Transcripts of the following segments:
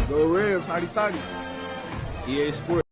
Go Rams, hotty toddy. EA Sports.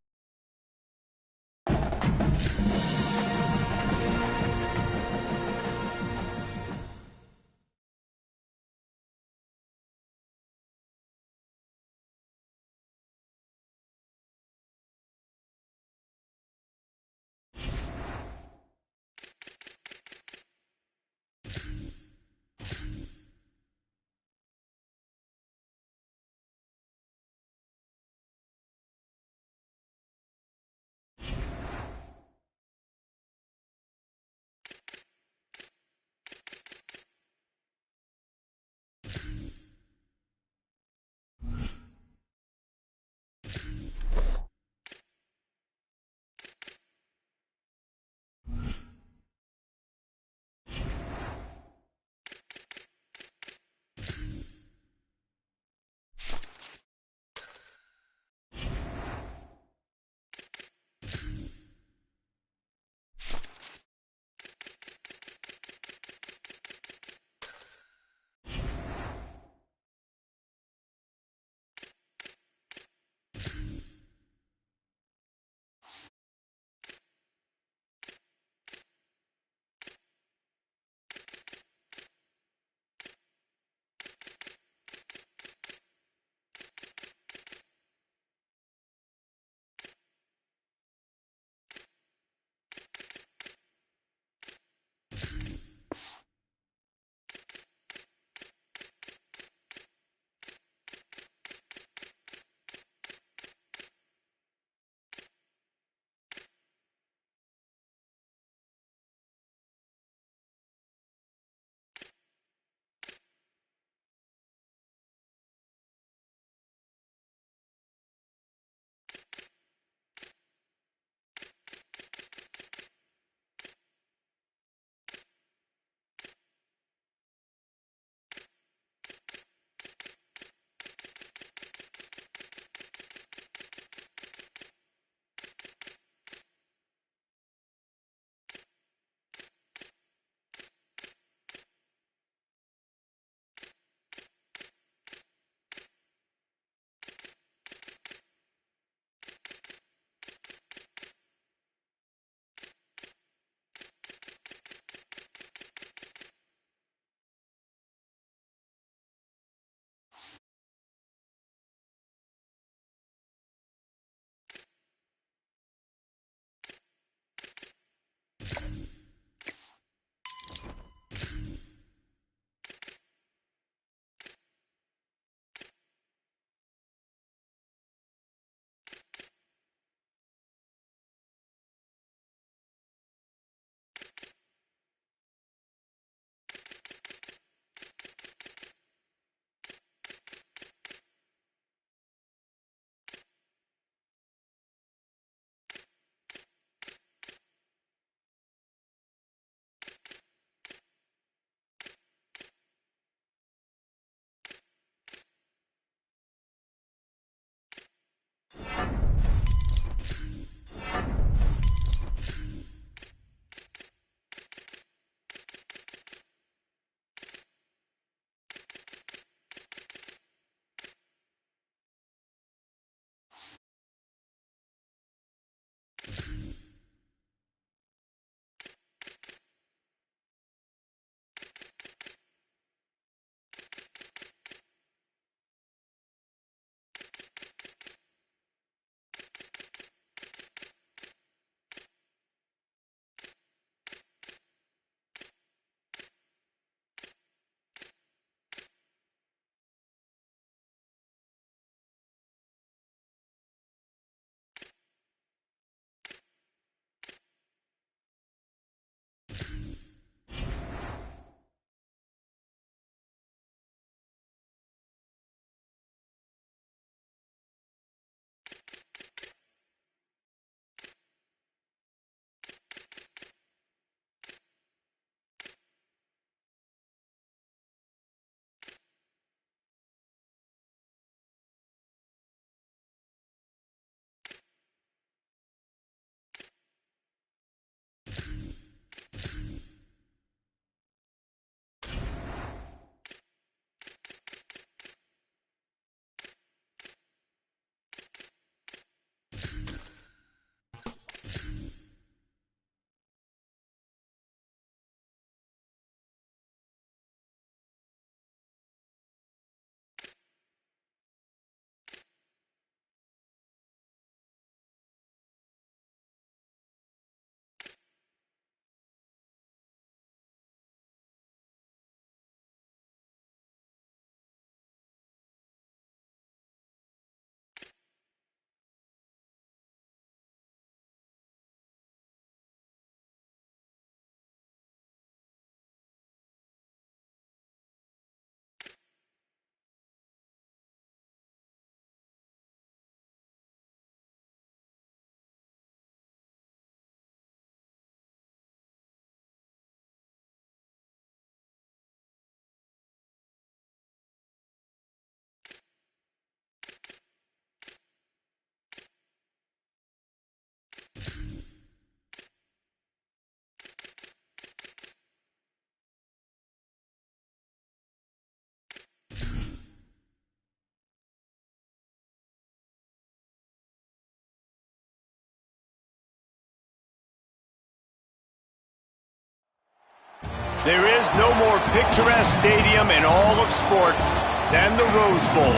There is no more picturesque stadium in all of sports than the Rose Bowl.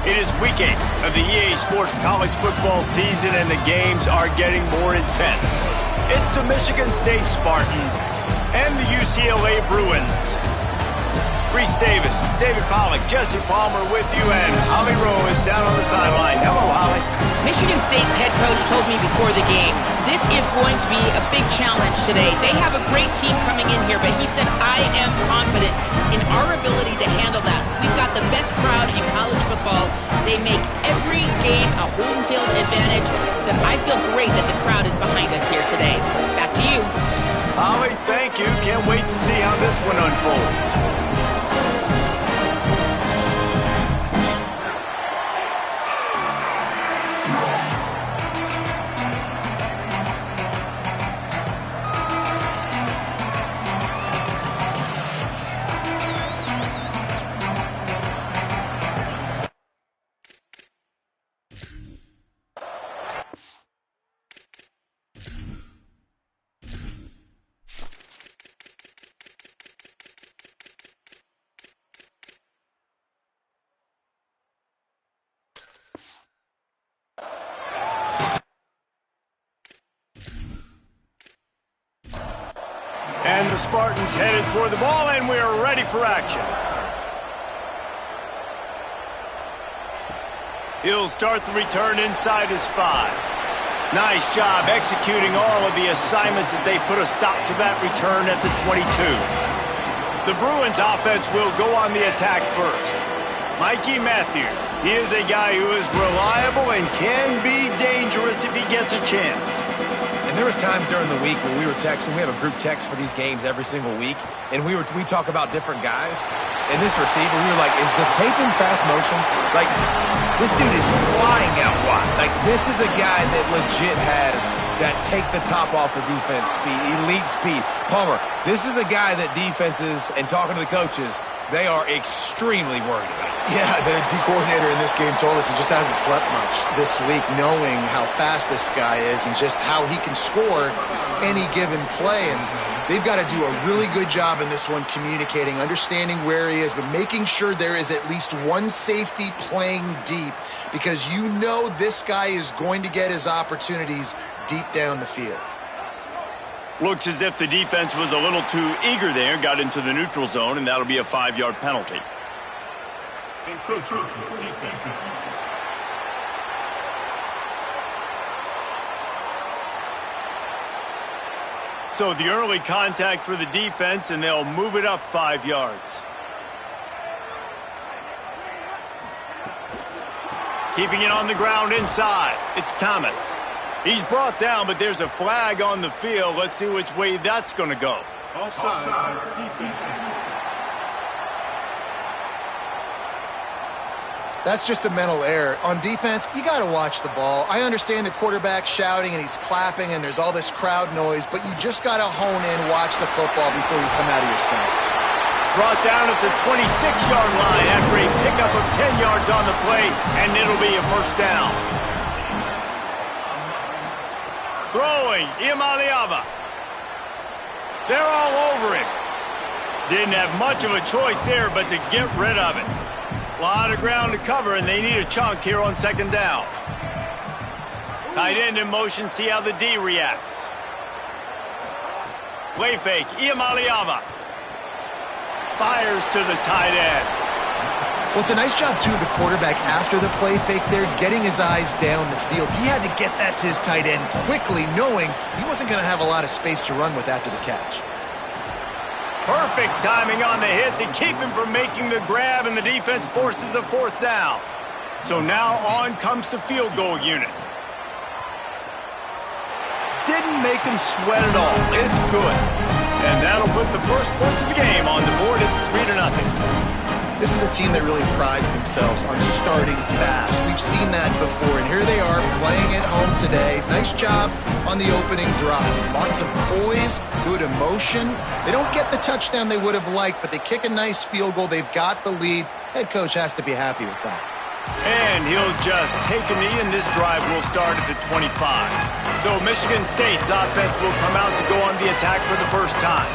It is week 8 of the EA Sports college football season, and the games are getting more intense. It's the Michigan State Spartans and the UCLA Bruins. Reese Davis, David Pollack, Jesse Palmer with you, and Holly Rowe is down on the sideline. Hello, Holly. Michigan State's head coach told me before the game, this is going to be a big challenge today. They have a great team coming in here, but he said, I am confident in our ability to handle that. We've got the best crowd in college football. They make every game a home field advantage. He said, I feel great that the crowd is behind us here today. Back to you. Holly, thank you. Can't wait to see how this one unfolds. And the Spartans headed toward the ball, and we are ready for action. He'll start the return inside his 5. Nice job executing all of the assignments as they put a stop to that return at the 22. The Bruins offense will go on the attack first. Mikey Matthews, he is a guy who is reliable and can be dangerous if he gets a chance. And there was times during the week where we were texting. We have a group text for these games every single week, and we talk about different guys. And this receiver, we were like, is the tape in fast motion? Like, this dude is flying out wide. Like, this is a guy that legit has that take the top off the defense speed, elite speed. Palmer, this is a guy that defenses, and talking to the coaches, they are extremely worried about. Yeah, the D coordinator in this game told us he just hasn't slept much this week, knowing how fast this guy is and just how he can score any given play. And they've got to do a really good job in this one communicating, understanding where he is, but making sure there is at least one safety playing deep, because you know this guy is going to get his opportunities deep down the field. Looks as if the defense was a little too eager there, got into the neutral zone, and that'll be a 5-yard penalty. So the early contact for the defense, and they'll move it up 5 yards. Keeping it on the ground inside. It's Thomas. He's brought down, but there's a flag on the field. Let's see which way that's going to go. Offside, defense. That's just a mental error. On defense, you got to watch the ball. I understand the quarterback shouting and he's clapping and there's all this crowd noise, but you just got to hone in, watch the football before you come out of your stance. Brought down at the 26-yard line after a pickup of 10 yards on the play, and it'll be a first down. Throwing, Iamaleava. They're all over him. Didn't have much of a choice there but to get rid of it. A lot of ground to cover, and they need a chunk here on second down. Tight end in motion, see how the D reacts. Play fake, Iamaleava. Fires to the tight end. Well, it's a nice job, too, of the quarterback after the play fake there, getting his eyes down the field. He had to get that to his tight end quickly, knowing he wasn't going to have a lot of space to run with after the catch. Perfect timing on the hit to keep him from making the grab, and the defense forces a fourth down. So now on comes the field goal unit. Didn't make him sweat at all. It's good. And that'll put the first points of the game on the board. It's 3-0. This is a team that really prides themselves on starting fast. We've seen that before, and here they are playing at home today. Nice job on the opening drive. Lots of poise, good emotion. They don't get the touchdown they would have liked, but they kick a nice field goal. They've got the lead. Head coach has to be happy with that. And he'll just take a knee, and this drive will start at the 25. So Michigan State's offense will come out to go on the attack for the first time.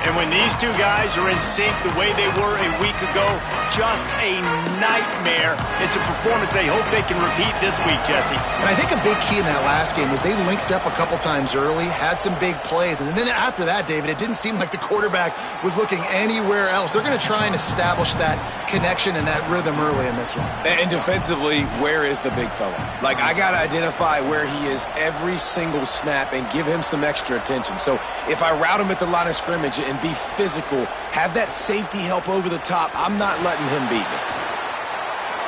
And when these two guys are in sync the way they were a week ago, just a nightmare. It's a performance they hope they can repeat this week, Jesse. And I think a big key in that last game was they linked up a couple times early, had some big plays, and then after that, David, it didn't seem like the quarterback was looking anywhere else. They're going to try and establish that connection and that rhythm early in this one. And defensively, where is the big fella? Like, I got to identify where he is every single snap and give him some extra attention. So if I route him at the line of scrimmage and be physical, have that safety help over the top, I'm not letting him beat me.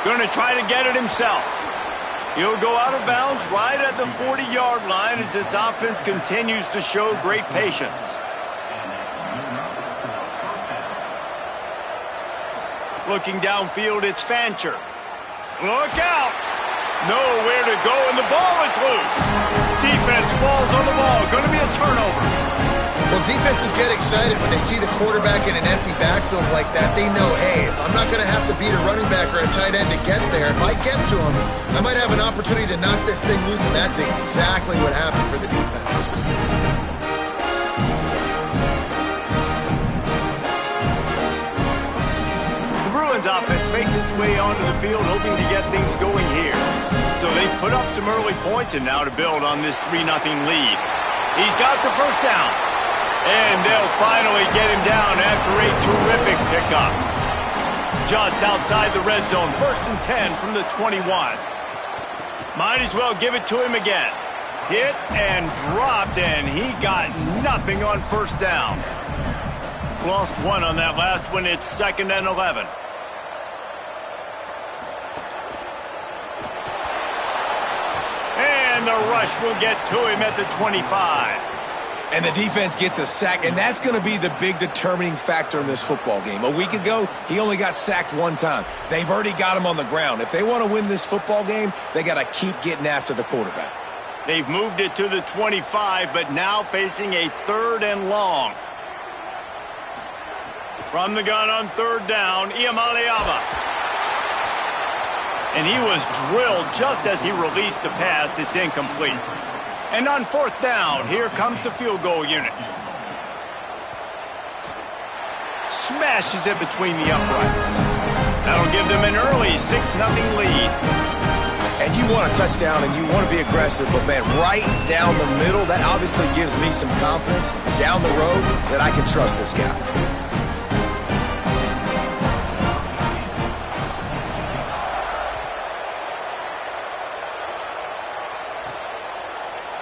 Going to try to get it himself. He'll go out of bounds right at the 40-yard line as this offense continues to show great patience. Looking downfield, it's Fancher. Look out! Nowhere to go, and the ball is loose. Defense falls on the ball. Going to be a turnover. Well, defenses get excited when they see the quarterback in an empty backfield like that. They know, hey, if I'm not going to have to beat a running back or a tight end to get there, if I get to him, I might have an opportunity to knock this thing loose, and that's exactly what happened for the defense. The Bruins offense makes its way onto the field, hoping to get things going here. So they put up some early points, and now to build on this 3-0 lead. He's got the first down. And they'll finally get him down after a terrific pickup. Just outside the red zone, 1st and 10 from the 21. Might as well give it to him again. Hit and dropped, and he got nothing on first down. Lost one on that last one. It's 2nd and 11. And the rush will get to him at the 25. And the defense gets a sack, and that's going to be the big determining factor in this football game. A week ago, he only got sacked one time. They've already got him on the ground. If they want to win this football game, they got to keep getting after the quarterback. They've moved it to the 25, but now facing a 3rd and long. From the gun on 3rd down, Iamaleava. And he was drilled just as he released the pass. It's incomplete. And on 4th down, here comes the field goal unit. Smashes it between the uprights. That'll give them an early 6-0 lead. And you want a touchdown and you want to be aggressive, but man, right down the middle, that obviously gives me some confidence down the road that I can trust this guy.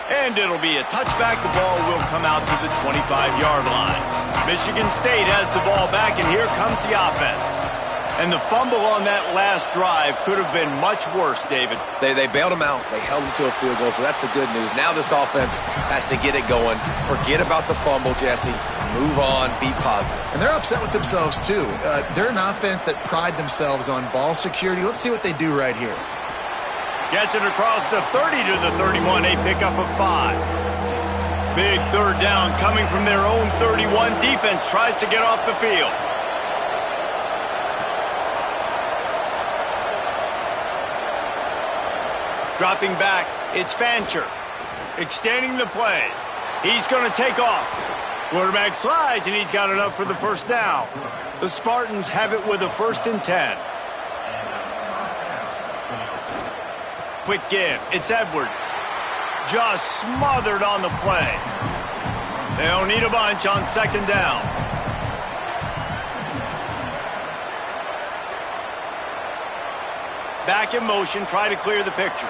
And it'll be a touchback. The ball will come out to the 25-yard line. Michigan State has the ball back, and here comes the offense. And the fumble on that last drive could have been much worse, David. They bailed him out. They held him to a field goal, so that's the good news. Now this offense has to get it going. Forget about the fumble, Jesse. Move on. Be positive. And they're upset with themselves, too. They're an offense that pride themselves on ball security. Let's see what they do right here. Gets it across the 30 to the 31, a pickup of 5. Big 3rd down coming from their own 31. Defense tries to get off the field. Dropping back, it's Fancher. Extending the play. He's going to take off. Quarterback slides, and he's got enough for the first down. The Spartans have it with a 1st and 10. Quick give. It's Edwards. Just smothered on the play. They don't need a bunch on 2nd down. Back in motion. Try to clear the picture.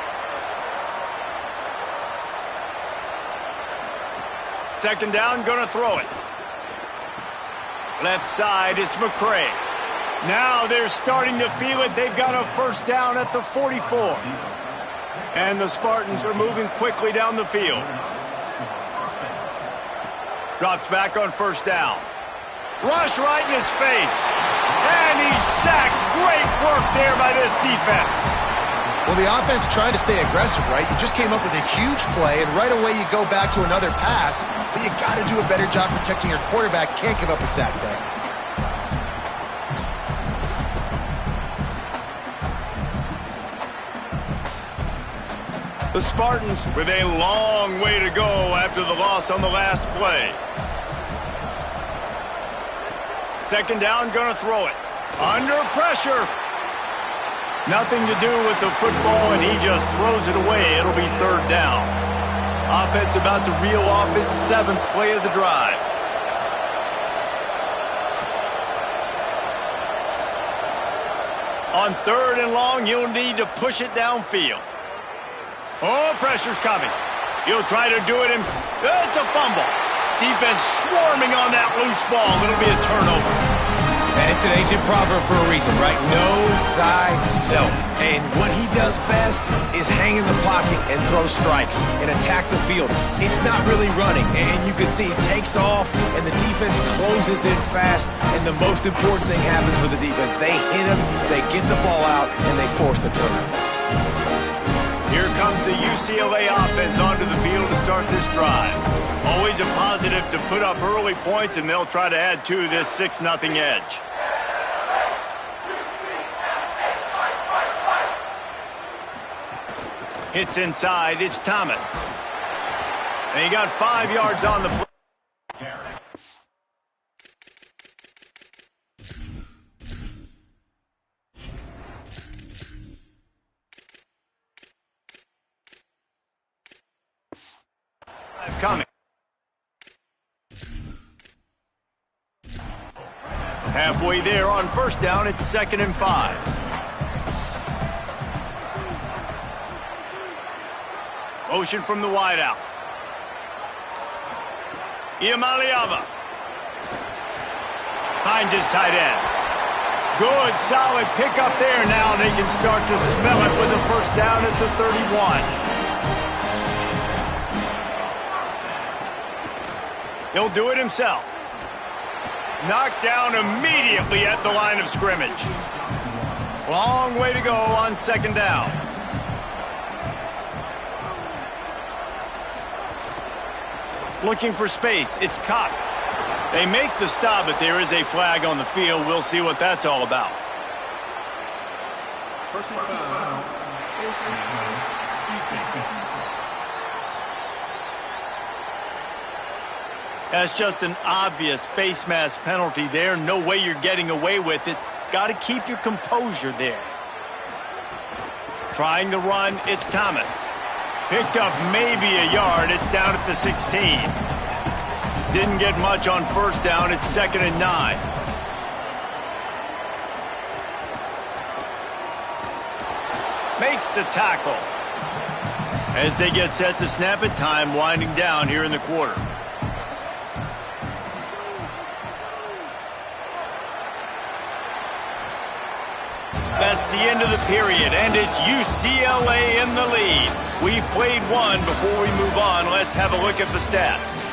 2nd down. Going to throw it. Left side. It's McCray. Now they're starting to feel it. They've got a 1st down at the 44. And the Spartans are moving quickly down the field. Drops back on 1st down. Rush right in his face. And he's sacked. Great work there by this defense. Well, the offense tried to stay aggressive, right? You just came up with a huge play, and right away you go back to another pass. But you got to do a better job protecting your quarterback. Can't give up a sack there. The Spartans with a long way to go after the loss on the last play. Second down, gonna throw it. Under pressure. Nothing to do with the football, and he just throws it away. It'll be third down. Offense about to reel off its 7th play of the drive. On 3rd and long, you'll need to push it downfield. Oh, pressure's coming. He'll try to do it. It's a fumble. Defense swarming on that loose ball. It'll be a turnover. And it's an ancient proverb for a reason, right? Know thyself. And what he does best is hang in the pocket and throw strikes and attack the field. It's not really running. And you can see it takes off, and the defense closes in fast. And the most important thing happens for the defense. They hit him, they get the ball out, and they force the turnover. Here comes the UCLA offense onto the field to start this drive. Always a positive to put up early points, and they'll try to add to this 6-0 edge. Hits inside, it's Thomas. And he got 5 yards on the play. Coming. Halfway there on first down, it's 2nd and 5. Motion from the wideout. Iamaleava finds his tight end. Good, solid pickup there. Now they can start to smell it with a first down at the 31. He'll do it himself. Knocked down immediately at the line of scrimmage. Long way to go on 2nd down. Looking for space, it's Cox. They make the stop, but there is a flag on the field. We'll see what that's all about. Personal foul. Defense. That's just an obvious face mask penalty there. No way you're getting away with it. Got to keep your composure there. Trying to run, it's Thomas. Picked up maybe a yard. It's down at the 16. Didn't get much on first down. It's 2nd and 9. Makes the tackle. As they get set to snap it, time winding down here in the quarter. That's the end of the period, and it's UCLA in the lead. We've played one. Before we move on, let's have a look at the stats.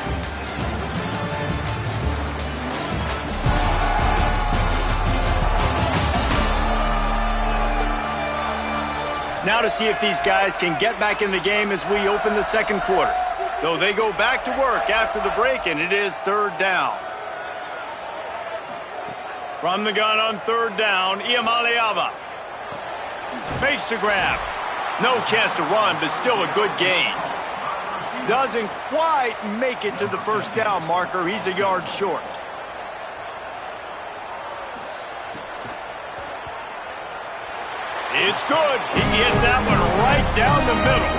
Now to see if these guys can get back in the game as we open the 2nd quarter. So they go back to work after the break, and it is 3rd down. From the gun on 3rd down, Iamaleava makes the grab. No chance to run, but still a good gain. Doesn't quite make it to the first down marker. He's a yard short. It's good. He hit that one right down the middle.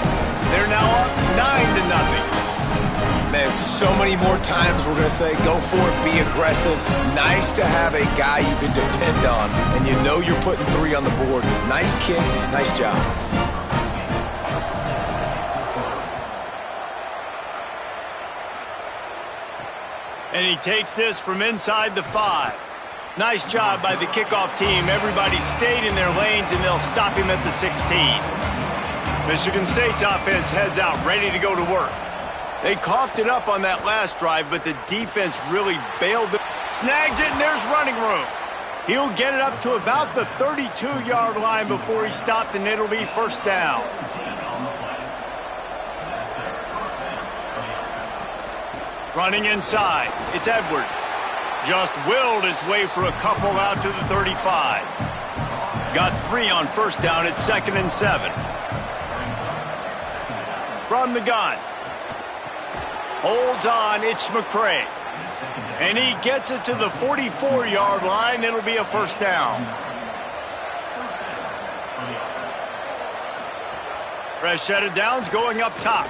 They're now up 9-0. Man, so many more times we're going to say, go for it, be aggressive. Nice to have a guy you can depend on, and you know you're putting 3 on the board. Nice kick, nice job. And he takes this from inside the 5. Nice job by the kickoff team. Everybody stayed in their lanes, and they'll stop him at the 16. Michigan State's offense heads out, ready to go to work. They coughed it up on that last drive, but the defense really bailed them. Snags it, and there's running room. He'll get it up to about the 32-yard line before he stopped, and it'll be first down. Running inside, it's Edwards. Just willed his way for a couple out to the 35. Got 3 on first down at 2nd and 7. From the gun. Holds on, it's McCray. And he gets it to the 44-yard line. It'll be a first down. Fresh set of downs going up top.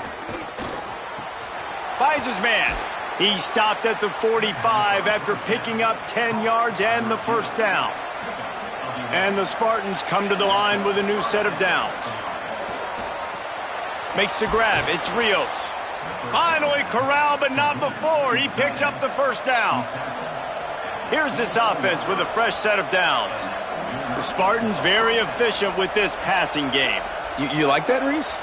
Finds his man. He stopped at the 45 after picking up 10 yards and the first down. And the Spartans come to the line with a new set of downs. Makes the grab. It's Rios. Finally corralled, but not before. He picks up the first down. Here's this offense with a fresh set of downs. The Spartans very efficient with this passing game. You like that, Reese?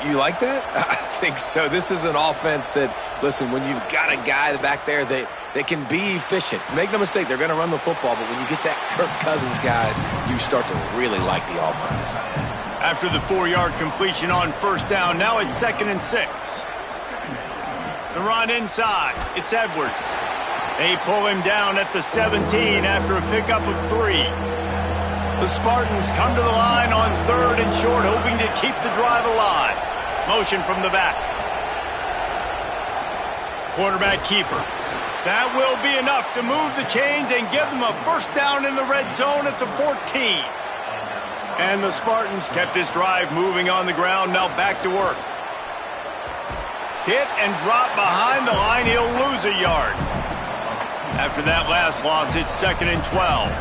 You like that? I think so. This is an offense that, listen, when you've got a guy back there that can be efficient, make no mistake, they're going to run the football, but when you get that Kirk Cousins guys, you start to really like the offense. After the 4-yard completion on first down, now it's 2nd and 6. The run inside. It's Edwards. They pull him down at the 17 after a pickup of 3. The Spartans come to the line on 3rd and short, hoping to keep the drive alive. Motion from the back. Quarterback keeper. That will be enough to move the chains and give them a first down in the red zone at the 14. And the Spartans kept this drive moving on the ground, now back to work. Hit and drop behind the line, he'll lose a yard. After that last loss, it's 2nd and 12.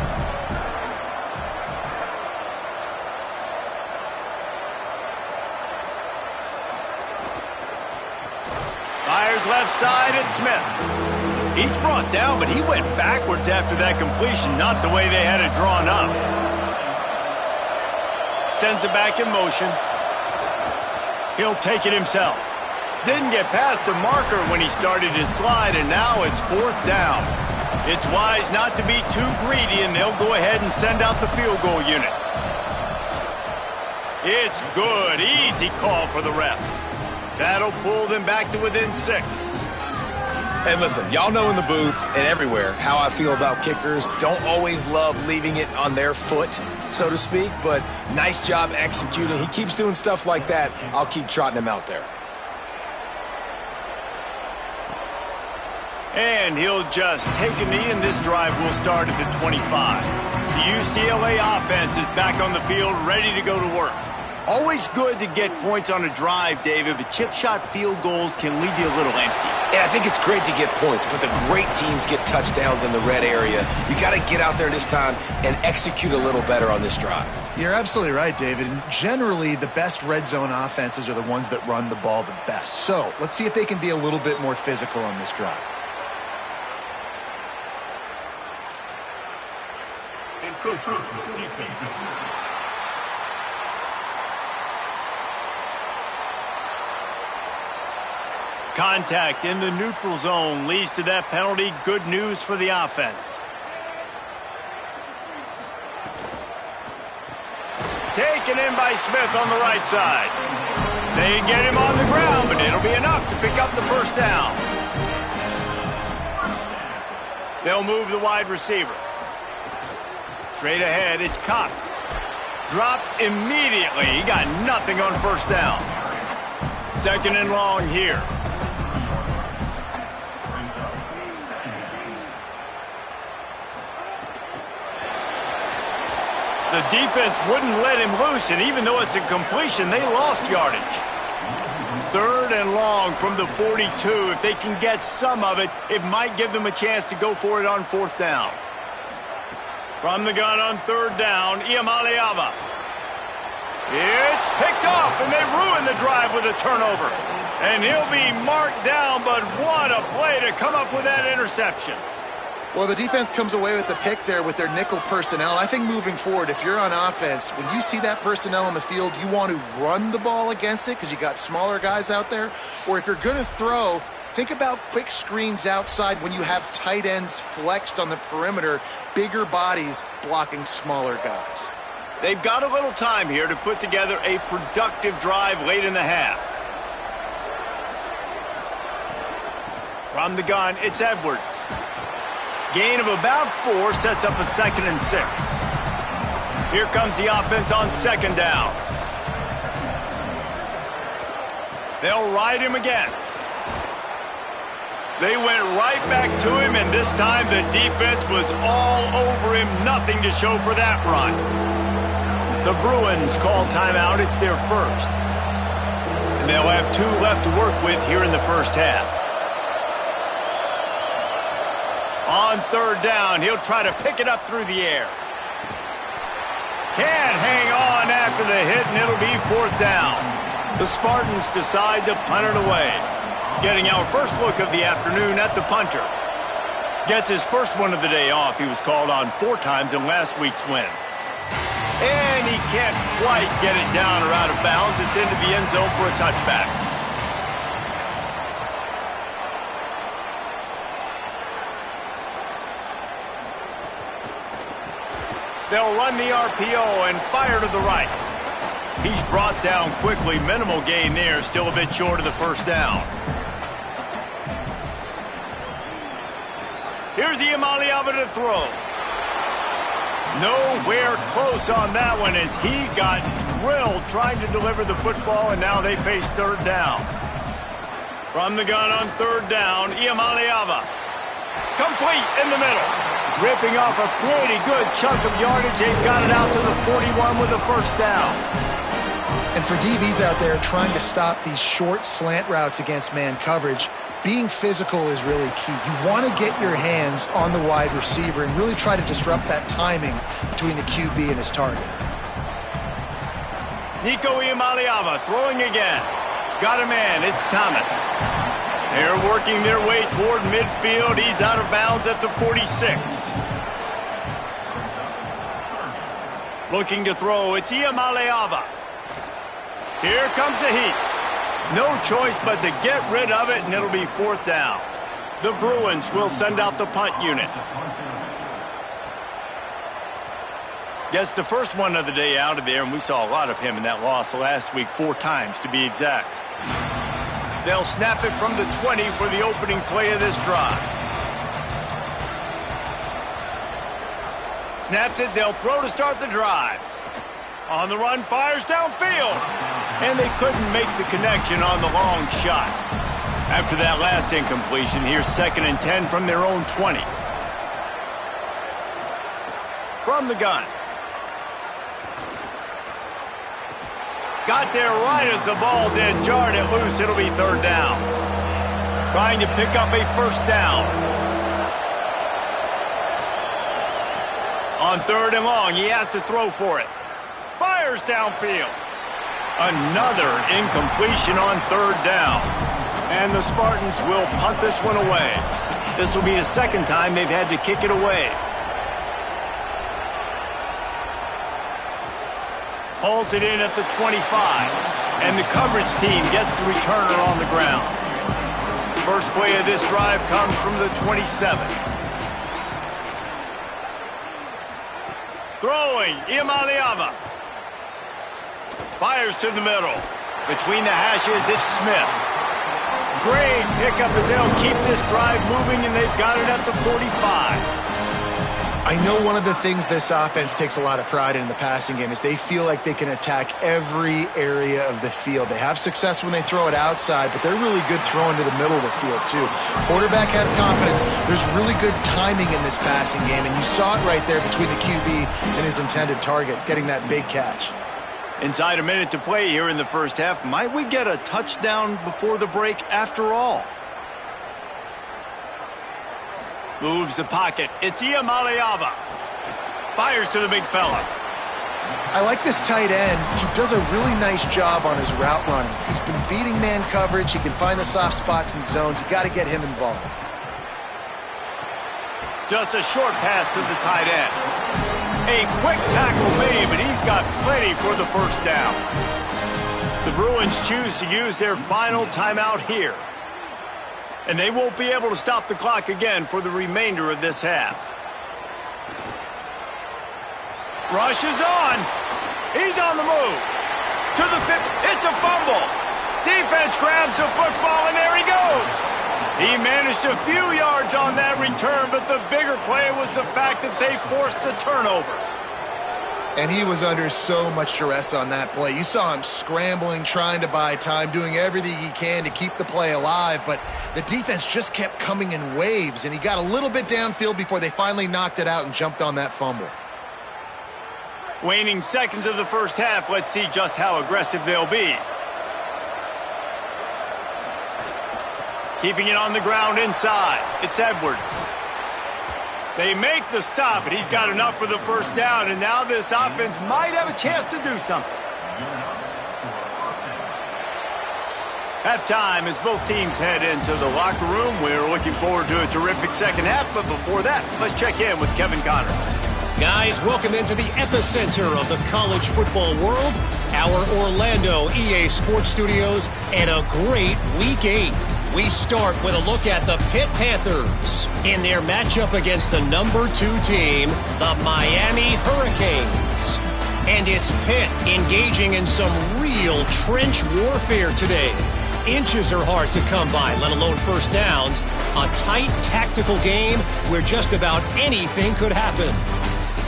Fires left side, it's Smith. He's brought down, but he went backwards after that completion, not the way they had it drawn up. Sends it back in motion. He'll take it himself. Didn't get past the marker when he started his slide, and now it's 4th down. It's wise not to be too greedy, and they'll go ahead and send out the field goal unit. It's good. Easy call for the refs. That'll pull them back to within 6. And listen, y'all know in the booth and everywhere how I feel about kickers. Don't always love leaving it on their foot, so to speak, but nice job executing. He keeps doing stuff like that. I'll keep trotting him out there. And he'll just take a knee, and this drive will start at the 25. The UCLA offense is back on the field, ready to go to work. Always good to get points on a drive, David, but chip shot field goals can leave you a little empty. And I think it's great to get points, but the great teams get touchdowns in the red area. You got to get out there this time and execute a little better on this drive. You're absolutely right, David. And generally, the best red zone offenses are the ones that run the ball the best. So let's see if they can be a little bit more physical on this drive. Contact in the neutral zone leads to that penalty. Good news for the offense. Taken in by Smith on the right side. They get him on the ground, but it'll be enough to pick up the first down. They'll move the wide receiver. Straight ahead, it's Cox. Dropped immediately. He got nothing on first down. 2nd and long here. The defense wouldn't let him loose, and even though it's a completion, they lost yardage. 3rd and long from the 42. If they can get some of it, it might give them a chance to go for it on 4th down. From the gun on 3rd down, Iamaleava. It's picked off, and they ruin the drive with a turnover. And he'll be marked down, but what a play to come up with that interception. Well, the defense comes away with the pick there with their nickel personnel. I think moving forward, if you're on offense, when you see that personnel on the field, you want to run the ball against it because you got smaller guys out there. Or if you're going to throw, think about quick screens outside when you have tight ends flexed on the perimeter, bigger bodies blocking smaller guys. They've got a little time here to put together a productive drive late in the half. From the gun, it's Edwards. Gain of about 4 sets up a 2nd and 6. Here comes the offense on 2nd down. They'll ride him again. They went right back to him, and this time the defense was all over him. Nothing to show for that run. The Bruins call timeout. It's their first. And they'll have 2 left to work with here in the first half. On third down, he'll try to pick it up through the air. Can't hang on after the hit, and it'll be fourth down. The Spartans decide to punt it away. Getting our first look of the afternoon at the punter. Gets his first one of the day off. He was called on 4 times in last week's win. And he can't quite get it down or out of bounds. It's into the end zone for a touchback. They'll run the RPO and fire to the right. He's brought down quickly. Minimal gain there. Still a bit short of the first down. Here's Iamaleava to throw. Nowhere close on that one as he got drilled trying to deliver the football, and now they face third down. From the gun on third down, Iamaleava. Complete in the middle. Ripping off a pretty good chunk of yardage. They've got it out to the 41 with a first down. And for DBs out there trying to stop these short slant routes against man coverage, being physical is really key. You want to get your hands on the wide receiver and really try to disrupt that timing between the QB and his target. Nico Iamaleava throwing again. Got a man. It's Thomas. They're working their way toward midfield. He's out of bounds at the 46. Looking to throw. It's Iamaleava. Here comes the heat. No choice but to get rid of it, and it'll be fourth down. The Bruins will send out the punt unit. Gets the first one of the day out of there, and we saw a lot of him in that loss last week, 4 times to be exact. They'll snap it from the 20 for the opening play of this drive. Snaps it, they'll throw to start the drive. On the run, fires downfield. And they couldn't make the connection on the long shot. After that last incompletion, here's 2nd and 10 from their own 20. From the gun. Got there right as the ball did. Jarred it loose. It'll be third down. Trying to pick up a first down. On third and long, he has to throw for it. Fires downfield. Another incompletion on third down. And the Spartans will punt this one away. This will be the second time they've had to kick it away. Pulls it in at the 25. And the coverage team gets the returner on the ground. First play of this drive comes from the 27. Throwing, Iamaleava. Fires to the middle. Between the hashes, it's Smith. Great pickup as they'll keep this drive moving, and they've got it at the 45. I know one of the things this offense takes a lot of pride in the passing game is they feel like they can attack every area of the field. They have success when they throw it outside, but they're really good throwing to the middle of the field, too. Quarterback has confidence. There's really good timing in this passing game, and you saw it right there between the QB and his intended target, getting that big catch. Inside a minute to play here in the first half. Might we get a touchdown before the break after all? Moves the pocket. It's Iamaleava. Fires to the big fella. I like this tight end. He does a really nice job on his route running. He's been beating man coverage. He can find the soft spots and zones. You got to get him involved. Just a short pass to the tight end. A quick tackle made, but he's got plenty for the first down. The Bruins choose to use their final timeout here. And they won't be able to stop the clock again for the remainder of this half. Rush is on. He's on the move. To the 50. It's a fumble. Defense grabs the football, and there he goes. He managed a few yards on that return, but the bigger play was the fact that they forced the turnover. And he was under so much duress on that play. You saw him scrambling, trying to buy time, doing everything he can to keep the play alive, but the defense just kept coming in waves, and he got a little bit downfield before they finally knocked it out and jumped on that fumble. Waning seconds of the first half. Let's see just how aggressive they'll be. Keeping it on the ground inside. It's Edwards. They make the stop, and he's got enough for the first down, and now this offense might have a chance to do something. Halftime as both teams head into the locker room. We're looking forward to a terrific second half, but before that, let's check in with Kevin Connors. Guys, welcome into the epicenter of the college football world, our Orlando EA Sports Studios, and a great Week 8. We start with a look at the Pitt Panthers in their matchup against the number 2 team, the Miami Hurricanes. And it's Pitt engaging in some real trench warfare today. Inches are hard to come by, let alone first downs. A tight tactical game where just about anything could happen.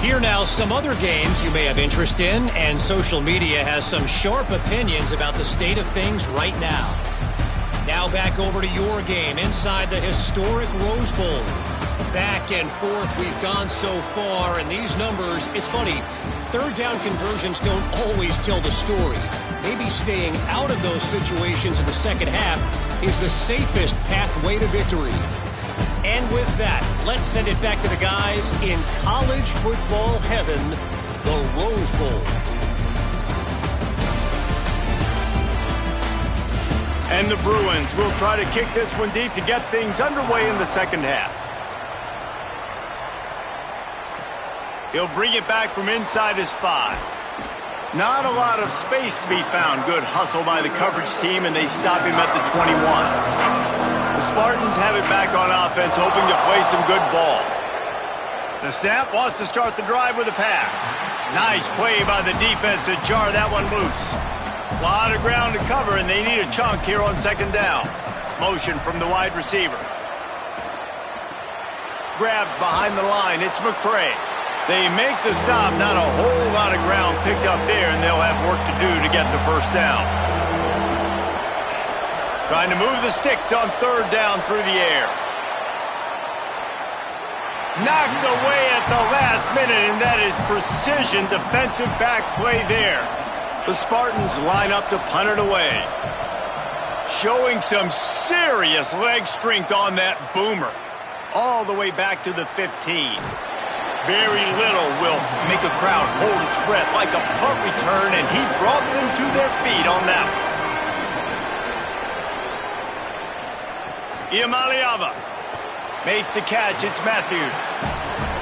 Here now some other games you may have interest in, and social media has some sharp opinions about the state of things right now. Now back over to your game inside the historic Rose Bowl. Back and forth we've gone so far, and these numbers, it's funny, third down conversions don't always tell the story. Maybe staying out of those situations in the second half is the safest pathway to victory. And with that, let's send it back to the guys in college football heaven, the Rose Bowl. And the Bruins will try to kick this one deep to get things underway in the second half. He'll bring it back from inside his 5. Not a lot of space to be found. Good hustle by the coverage team, and they stop him at the 21. The Spartans have it back on offense, hoping to play some good ball. The snap wants to start the drive with a pass. Nice play by the defense to jar that one loose. A lot of ground to cover, and they need a chunk here on second down. Motion from the wide receiver. Grabbed behind the line. It's McCray. They make the stop. Not a whole lot of ground picked up there, and they'll have work to do to get the first down. Trying to move the sticks on third down through the air. Knocked away at the last minute, and that is precision defensive back play there. The Spartans line up to punt it away. Showing some serious leg strength on that boomer. All the way back to the 15. Very little will make a crowd hold its breath like a punt return, and he brought them to their feet on that one. Iamaleava makes the catch. It's Matthews.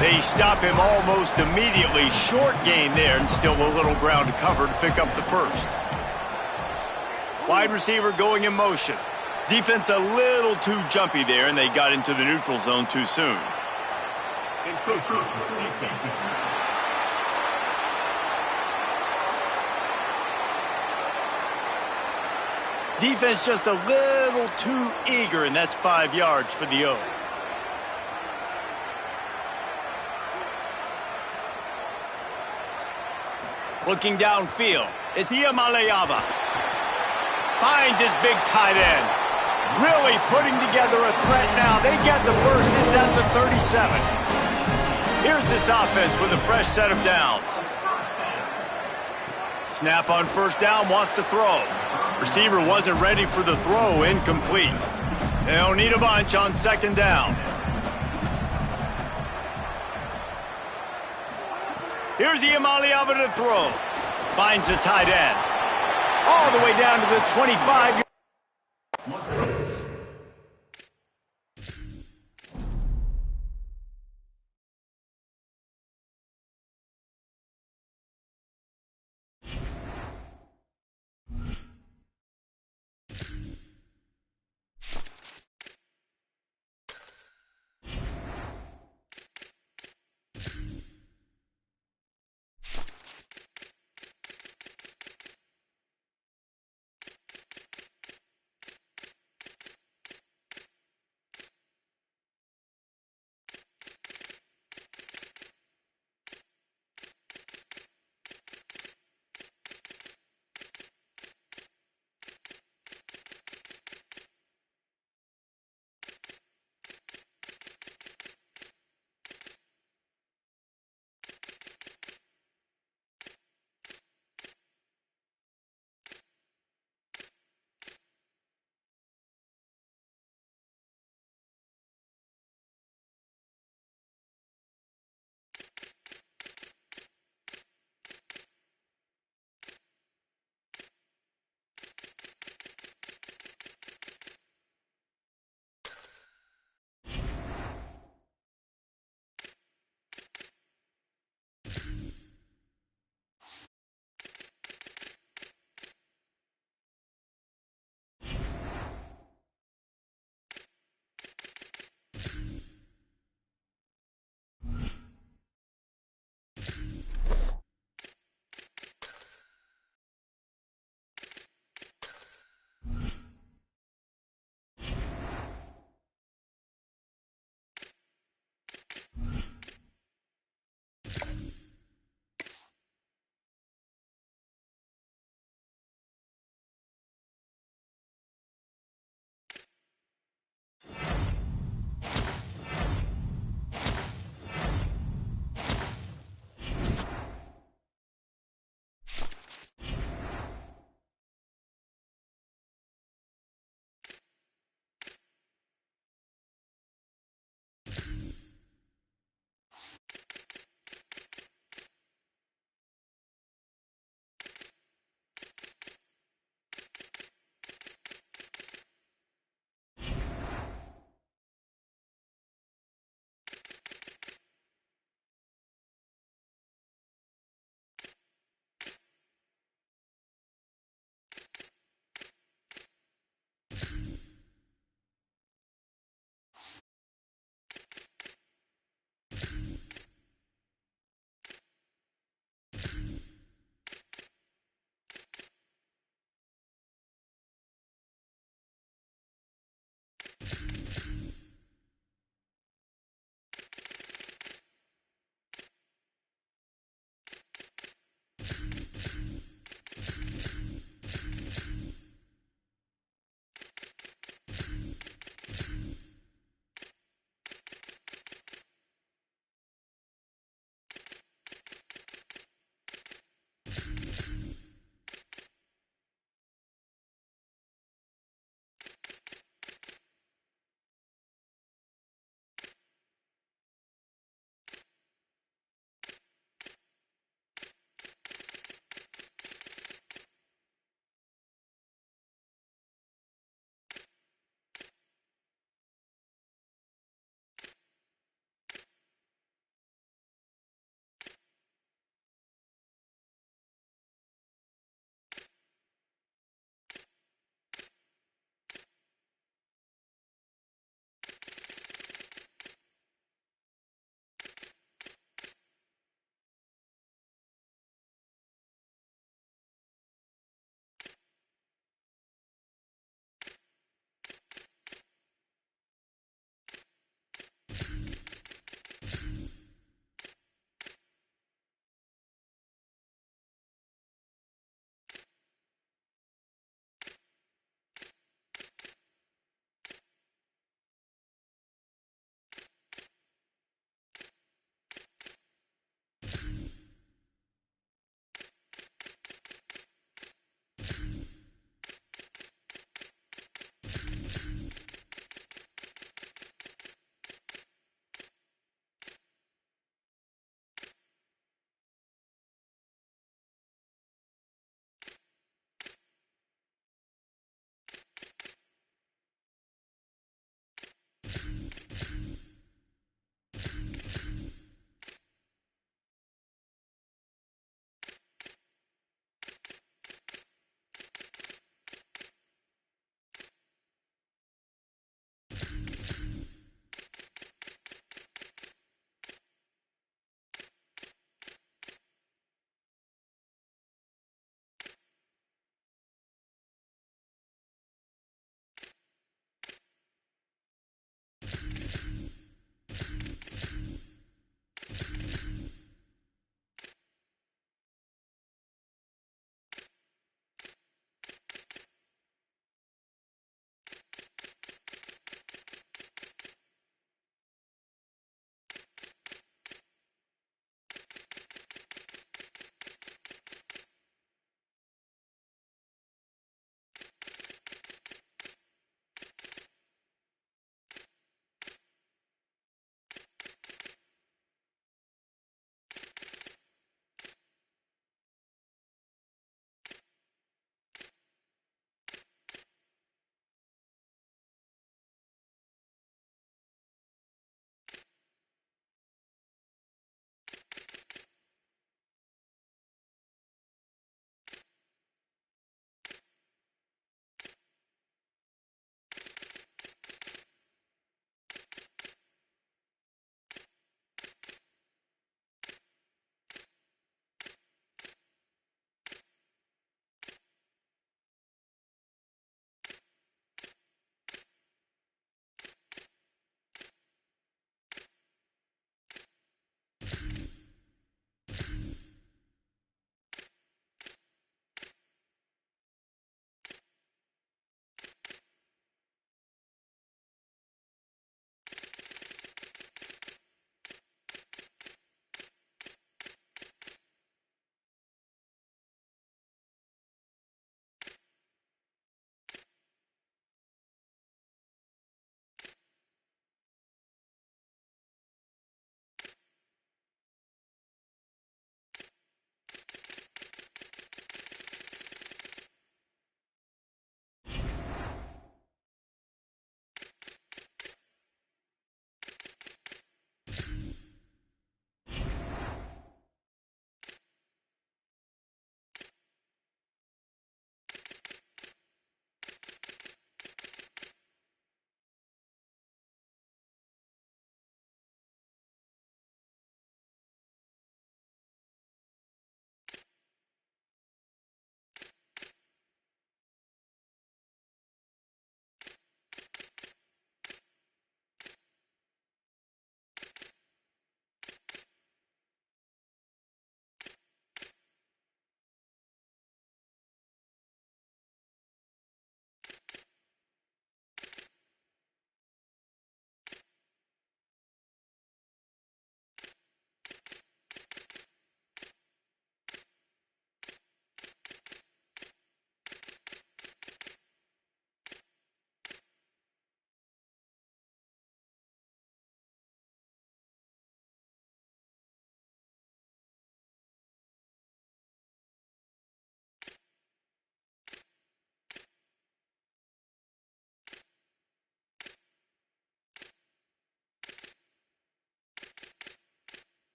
They stop him almost immediately. Short gain there, and still a little ground to cover to pick up the first. Wide receiver going in motion. Defense a little too jumpy there, and they got into the neutral zone too soon. Defense just a little too eager, and that's 5 yards for the O. Looking downfield, it's Iamaleava. Finds his big tight end. Really putting together a threat now. They get the first. It's at the 37. Here's this offense with a fresh set of downs. Snap on first down, wants to throw. Receiver wasn't ready for the throw, incomplete. They'll need a bunch on second down. Here's Iamaleava to throw. Finds the tight end. All the way down to the 25.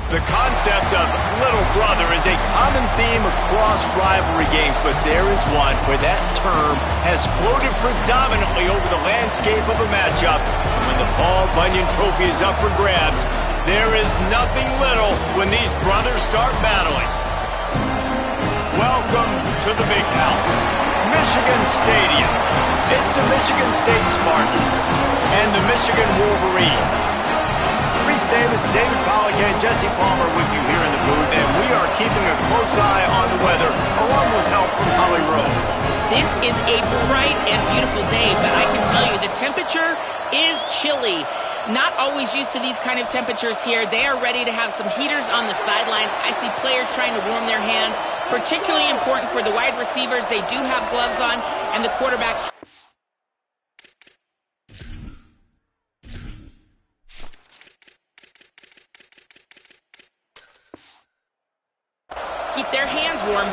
The concept of little brother is a common theme across rivalry games, but there is one where that term has floated predominantly over the landscape of a matchup. When the Paul Bunyan Trophy is up for grabs, there is nothing little when these brothers start battling. Welcome to the big house, Michigan Stadium. It's the Michigan State Spartans and the Michigan Wolverines. Reese Davis, David Pollack, and Jesse Palmer with you here in the booth, and we are keeping a close eye on the weather, along with help from Holly Rowe. This is a bright and beautiful day, but I can tell you the temperature is chilly. Not always used to these kind of temperatures here. They are ready to have some heaters on the sideline. I see players trying to warm their hands. Particularly important for the wide receivers. They do have gloves on, and the quarterbacks. Keep their hands warm.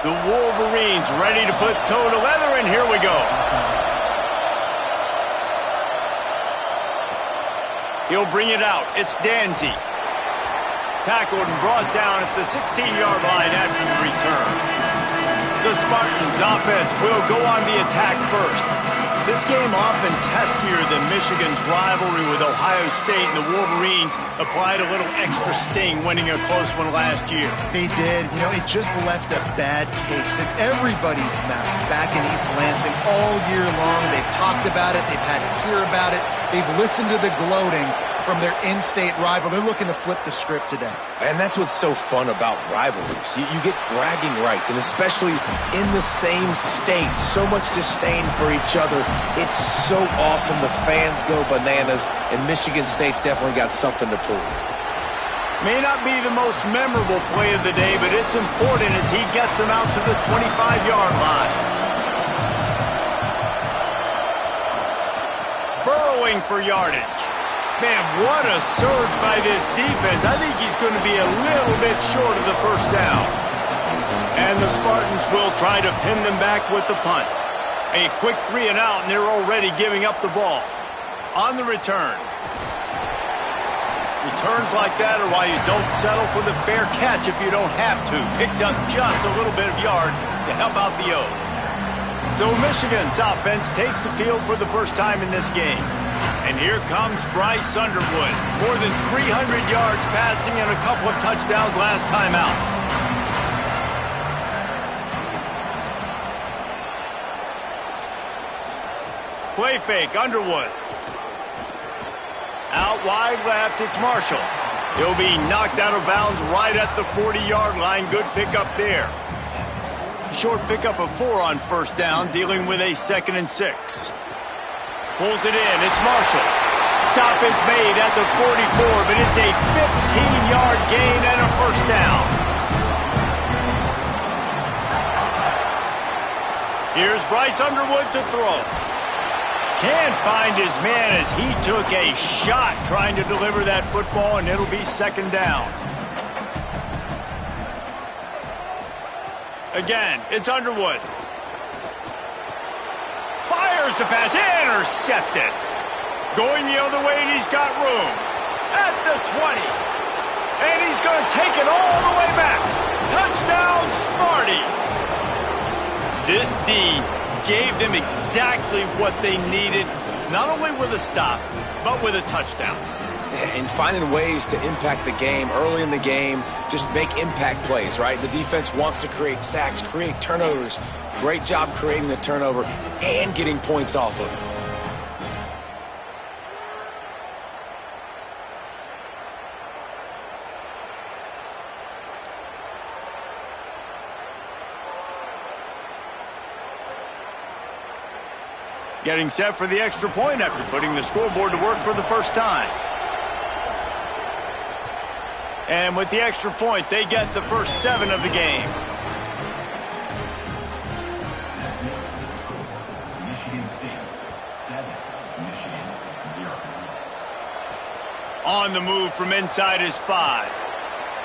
The Wolverines ready to put toe to leather, and here we go. He'll bring it out. It's Danzy. Tackled and brought down at the 16-yard line after the return. The Spartans offense will go on the attack first. This game often testier than Michigan's rivalry with Ohio State, and the Wolverines applied a little extra sting, winning a close one last year. They did. You know, it just left a bad taste in everybody's mouth back in East Lansing all year long. They've talked about it. They've had to hear about it. They've listened to the gloating from their in-state rival. They're looking to flip the script today. And that's what's so fun about rivalries. You get bragging rights, and especially in the same state, so much disdain for each other. It's so awesome. The fans go bananas, and Michigan State's definitely got something to prove. May not be the most memorable play of the day, but it's important as he gets them out to the 25-yard line. Burrowing for yardage. Man, what a surge by this defense. I think he's going to be a little bit short of the first down. And the Spartans will try to pin them back with the punt. A quick 3 and out, and they're already giving up the ball. On the return. Returns like that are why you don't settle for the fair catch if you don't have to. Picks up just a little bit of yards to help out the O. So Michigan's offense takes the field for the first time in this game. And here comes Bryce Underwood. More than 300 yards passing and a couple of touchdowns last time out. Play fake, Underwood. Out wide left, it's Marshall. He'll be knocked out of bounds right at the 40-yard line. Good pickup there. Short pickup of 4 on first down, dealing with a 2nd and 6. Pulls it in, it's Marshall. Stop is made at the 44, but it's a 15-yard gain and a first down. Here's Bryce Underwood to throw. Can't find his man as he took a shot trying to deliver that football, and it'll be 2nd down. Again, it's Underwood. Fires the pass, intercepted. Going the other way, and he's got room. At the 20. And he's going to take it all the way back. Touchdown, Sparty. This D gave them exactly what they needed, not only with a stop, but with a touchdown. And finding ways to impact the game early in the game, just make impact plays, right? The defense wants to create sacks, create turnovers. Great job creating the turnover and getting points off of it. Getting set for the extra point after putting the scoreboard to work for the first time. And with the extra point, they get the first 7 of the game. On the move from inside is 5.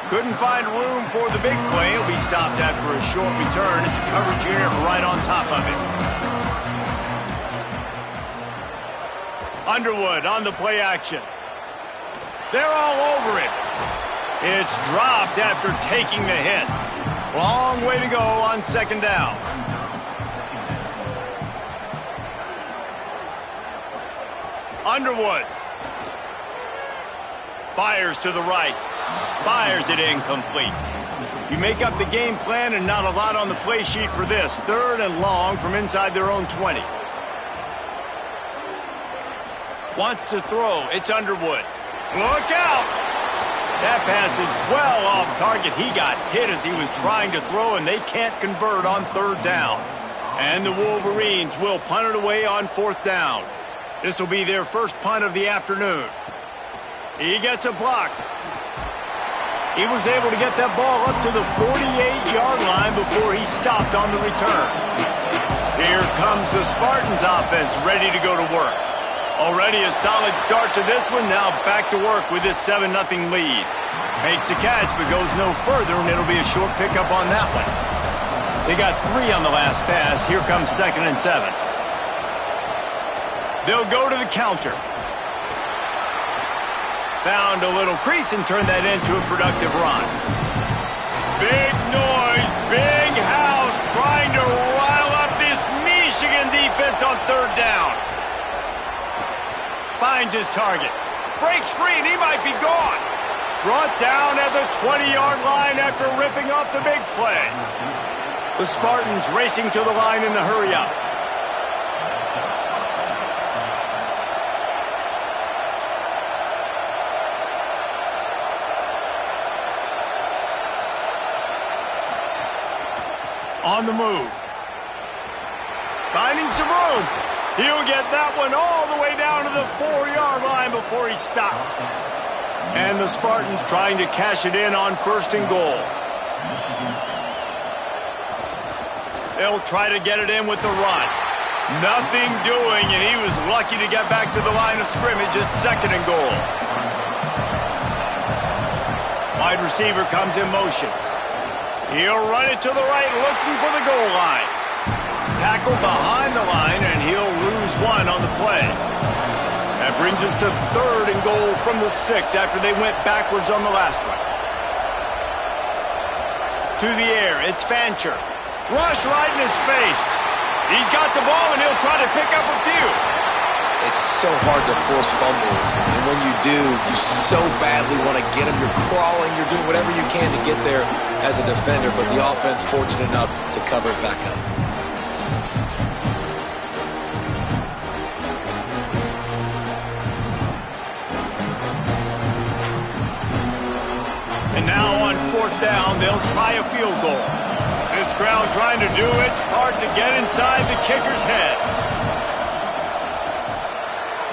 Couldn't find room for the big play. He'll be stopped after a short return. It's a coverage unit right on top of it. Underwood on the play action. They're all over it. It's dropped after taking the hit. Long way to go on second down. Underwood. Fires to the right. Fires it incomplete. You make up the game plan and not a lot on the play sheet for this. Third and long from inside their own 20. Wants to throw. It's Underwood. Look out! That pass is well off target. He got hit as he was trying to throw, and they can't convert on third down. And the Wolverines will punt it away on fourth down. This will be their first punt of the afternoon. He gets a block. He was able to get that ball up to the 48-yard line before he stopped on the return. Here comes the Spartans offense ready to go to work. Already a solid start to this one. Now back to work with this 7-0 lead. Makes a catch but goes no further, and it'll be a short pickup on that one. They got 3 on the last pass. Here comes 2nd and 7. They'll go to the counter. Found a little crease and turned that into a productive run. Big noise, big house, trying to rile up this Michigan defense on third down. Finds his target. Breaks free and he might be gone. Brought down at the 20-yard line after ripping off the big play. The Spartans racing to the line in the hurry-up. On the move. Finding some room. He'll get that one all the way down to the 4-yard line before he stopped. And the Spartans trying to cash it in on 1st and goal. They'll try to get it in with the run. Nothing doing, and he was lucky to get back to the line of scrimmage at 2nd and goal. Wide receiver comes in motion. He'll run it to the right, looking for the goal line. Tackle behind the line, and he'll lose 1 on the play. That brings us to 3rd and goal from the 6 after they went backwards on the last one. To the air, it's Fancher. Rush right in his face. He's got the ball, and he'll try to pick up a few. It's so hard to force fumbles, and when you do, you so badly want to get them. You're crawling, you're doing whatever you can to get there as a defender, but the offense fortunate enough to cover it back up. And now on 4th down, they'll try a field goal. This crowd trying to do its part to get inside the kicker's head.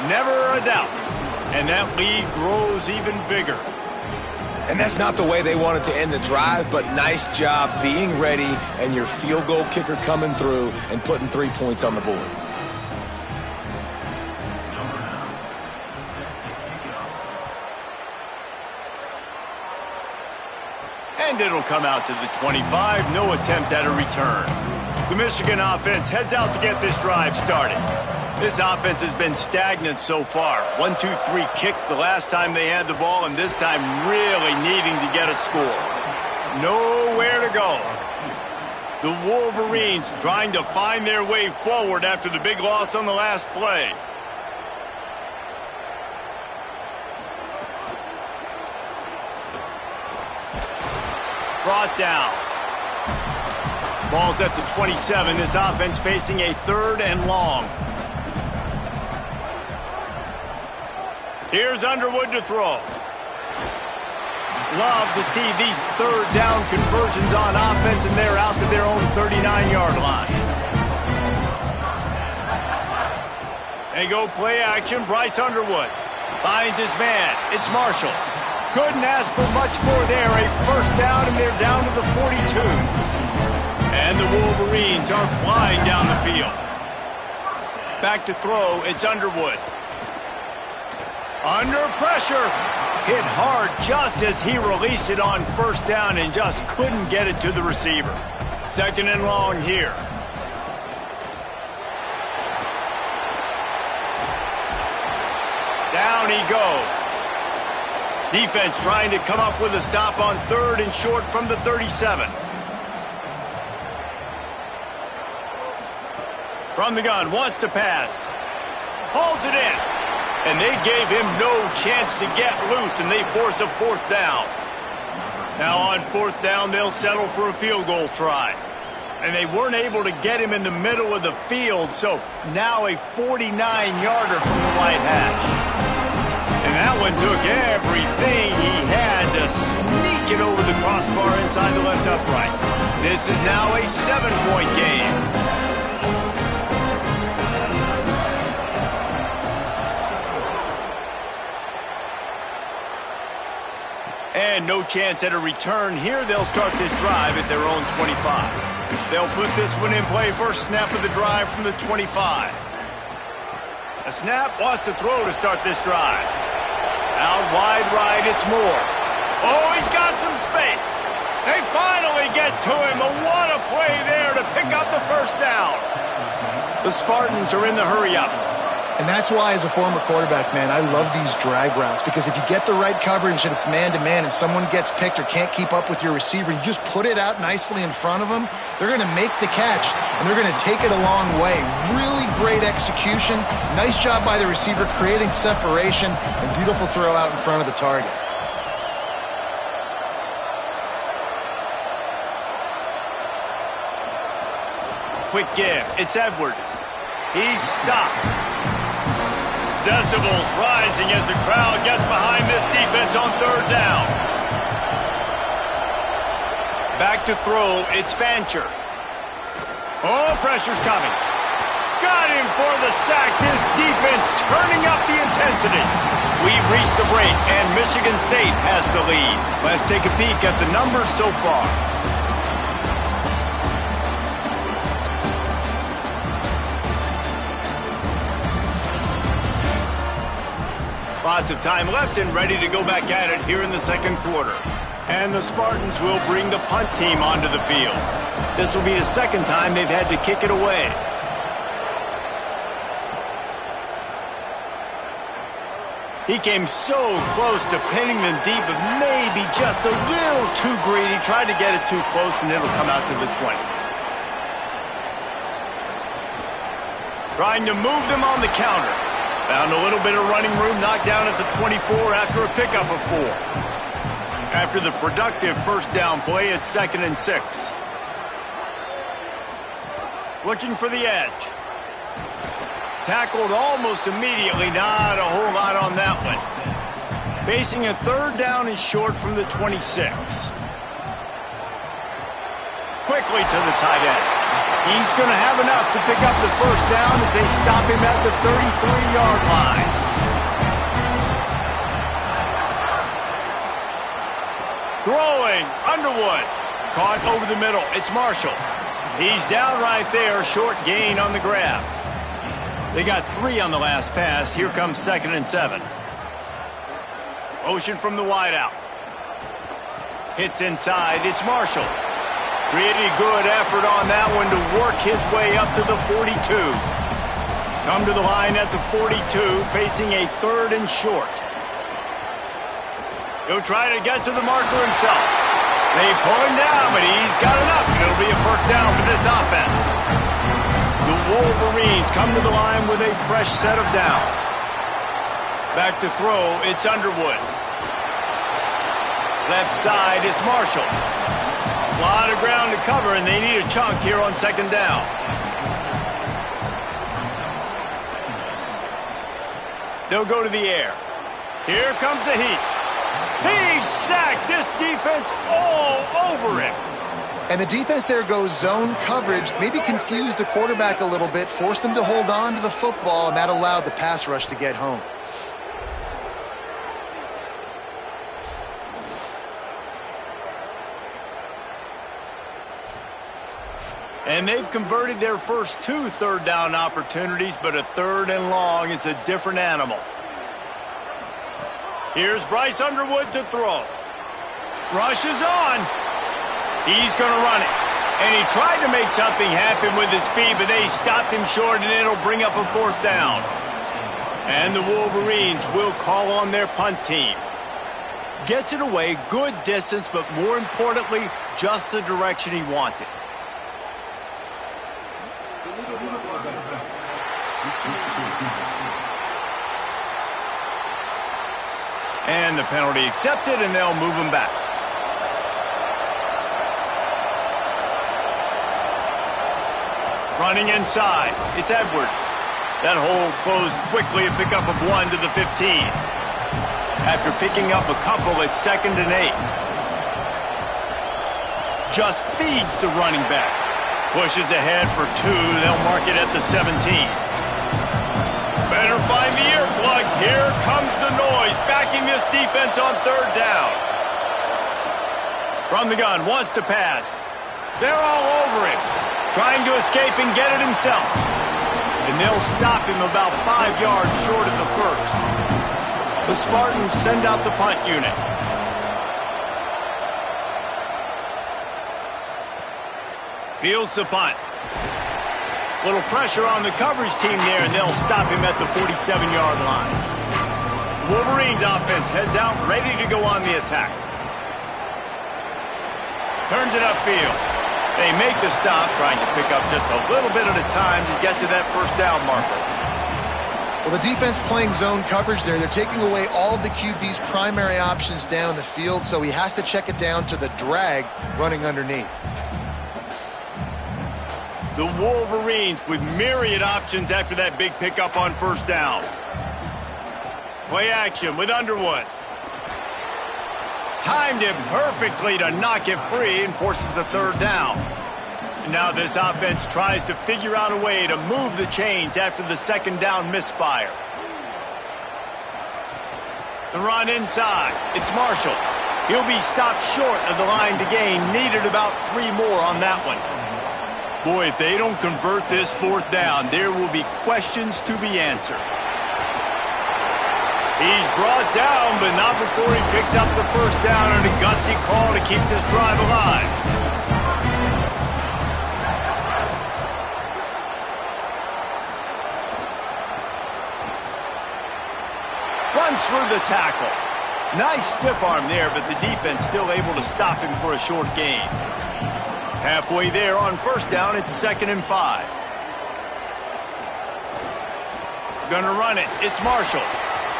Never a doubt. And that lead grows even bigger. And that's not the way they wanted to end the drive, but nice job being ready and your field goal kicker coming through and putting 3 points on the board. And it'll come out to the 25. No attempt at a return. The Michigan offense heads out to get this drive started. This offense has been stagnant so far. 1-2-3 kick the last time they had the ball, and this time really needing to get a score. Nowhere to go. The Wolverines trying to find their way forward after the big loss on the last play. Brought down. Ball's at the 27. This offense facing a 3rd and long. Here's Underwood to throw. Love to see these 3rd down conversions on offense, and they're out to their own 39-yard line. They go play action. Bryce Underwood finds his man. It's Marshall. Couldn't ask for much more there. A 1st down, and they're down to the 42. And the Wolverines are flying down the field. Back to throw. It's Underwood. Under pressure. Hit hard just as he released it on 1st down and just couldn't get it to the receiver. 2nd and long here. down he goes. Defense trying to come up with a stop on 3rd and short from the 37. From the gun, wants to pass. Hauls it in. And they gave him no chance to get loose, and they force a 4th down. Now on 4th down, they'll settle for a field goal try. And they weren't able to get him in the middle of the field, so now a 49-yarder from the white hash. And that one took everything he had to sneak it over the crossbar inside the left upright. This is now a 7-point game. And no chance at a return here. They'll start this drive at their own 25. They'll put this one in play. First snap of the drive from the 25. A snap, wants to throw to start this drive. Out wide right, it's Moore. Oh, he's got some space. They finally get to him. And what a play there to pick up the first down. The Spartans are in the hurry-up. And that's why, as a former quarterback, man, I love these drag routes, because if you get the right coverage and it's man-to-man and someone gets picked or can't keep up with your receiver, you just put it out nicely in front of them, they're going to make the catch, and they're going to take it a long way. Really great execution. Nice job by the receiver creating separation, and beautiful throw out in front of the target. Quick give. It's Edwards. He's stopped. Decibels rising as the crowd gets behind this defense on 3rd down. Back to throw, it's Fancher. Oh, pressure's coming. Got him for the sack. This defense turning up the intensity. We've reached the break, and Michigan State has the lead. Let's take a peek at the numbers so far. Lots of time left and ready to go back at it here in the 2nd quarter. And the Spartans will bring the punt team onto the field. This will be the 2nd time they've had to kick it away. He came so close to pinning them deep, but maybe just a little too greedy. Tried to get it too close, and it'll come out to the 20. Trying to move them on the counter. Found a little bit of running room, knocked down at the 24 after a pickup of 4. After the productive first down play, it's 2nd and 6. Looking for the edge. Tackled almost immediately, not a whole lot on that one. Facing a 3rd down and short from the 26. Quickly to the tight end. He's going to have enough to pick up the first down as they stop him at the 33-yard line. Throwing, Underwood. Caught over the middle. It's Marshall. He's down right there, short gain on the grab. They got 3 on the last pass. Here comes 2nd and 7. Motion from the wideout. Hits inside. It's Marshall. Pretty good effort on that one to work his way up to the 42. Come to the line at the 42, facing a 3rd and short. He'll try to get to the marker himself. They pull him down, but he's got enough, and it'll be a first down for this offense. The Wolverines come to the line with a fresh set of downs. Back to throw, it's Underwood. Left side, it's Marshall. A lot of ground to cover, and they need a chunk here on 2nd down. They'll go to the air. Here comes the heat. He sacked. This defense all over him. And the defense there goes zone coverage, maybe confused the quarterback a little bit, forced him to hold on to the football, and that allowed the pass rush to get home. And they've converted their first 2 third down opportunities, but a 3rd and long is a different animal. Here's Bryce Underwood to throw. Rushes on. He's going to run it. And he tried to make something happen with his feet, but they stopped him short, and it'll bring up a 4th down. And the Wolverines will call on their punt team. Gets it away, good distance, but more importantly, just the direction he wanted. And the penalty accepted, and they'll move him back. Running inside, it's Edwards. That hole closed quickly, a pickup of 1 to the 15. After picking up a couple, it's 2nd and 8. Just feeds the running back. Pushes ahead for 2. They'll mark it at the 17. Better find the earplugs. Here comes the noise, backing this defense on 3rd down. From the gun, wants to pass. They're all over him, trying to escape and get it himself. And they'll stop him about 5 yards short of the first. The Spartans send out the punt unit. Fields the punt. Little pressure on the coverage team there, and they'll stop him at the 47-yard line. Wolverines offense heads out, ready to go on the attack. Turns it upfield. They make the stop, trying to pick up just a little bit at a time to get to that 1st down marker. Well, the defense playing zone coverage there. They're taking away all of the QB's primary options down the field, so he has to check it down to the drag running underneath. The Wolverines with myriad options after that big pickup on 1st down. Play action with Underwood. Timed it perfectly to knock it free and forces a 3rd down. And now this offense tries to figure out a way to move the chains after the 2nd down misfire. The run inside. It's Marshall. He'll be stopped short of the line to gain. Needed about 3 more on that one. Boy, if they don't convert this 4th down, there will be questions to be answered. He's brought down, but not before he picks up the 1st down and a gutsy call to keep this drive alive. Runs through the tackle. Nice stiff arm there, but the defense still able to stop him for a short gain. Halfway there on 1st down, it's 2nd and 5. Gonna run it. It's Marshall.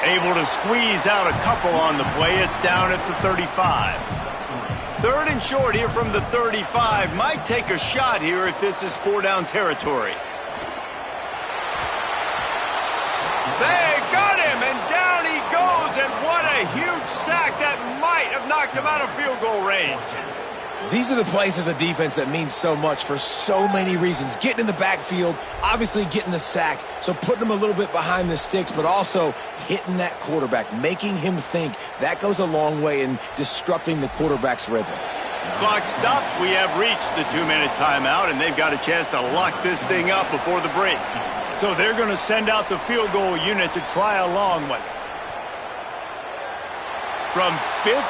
Able to squeeze out a couple on the play. It's down at the 35. 3rd and short here from the 35. Might take a shot here if this is 4-down territory. They got him, and down he goes, and what a huge sack that might have knocked him out of field goal range. These are the plays as a defense that mean so much for so many reasons. Getting in the backfield, obviously getting the sack, so putting them a little bit behind the sticks, but also hitting that quarterback, making him think. That goes a long way in disrupting the quarterback's rhythm. Clock stops. We have reached the 2-minute timeout, and they've got a chance to lock this thing up before the break. So they're going to send out the field goal unit to try a long one. From 56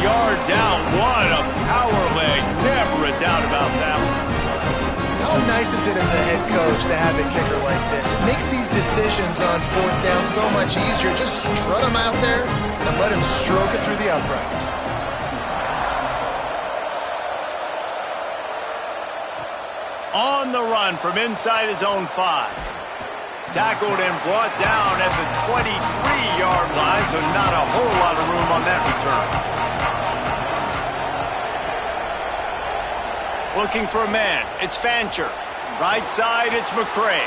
yards out, what a power leg. Never a doubt about that one. How nice is it as a head coach to have a kicker like this? It makes these decisions on 4th down so much easier. Just strut him out there and let him stroke it through the uprights. On the run from inside his own 5. Tackled and brought down at the 23-yard line, so not a whole lot of room on that return. Looking for a man. It's Fancher. Right side, it's McCray.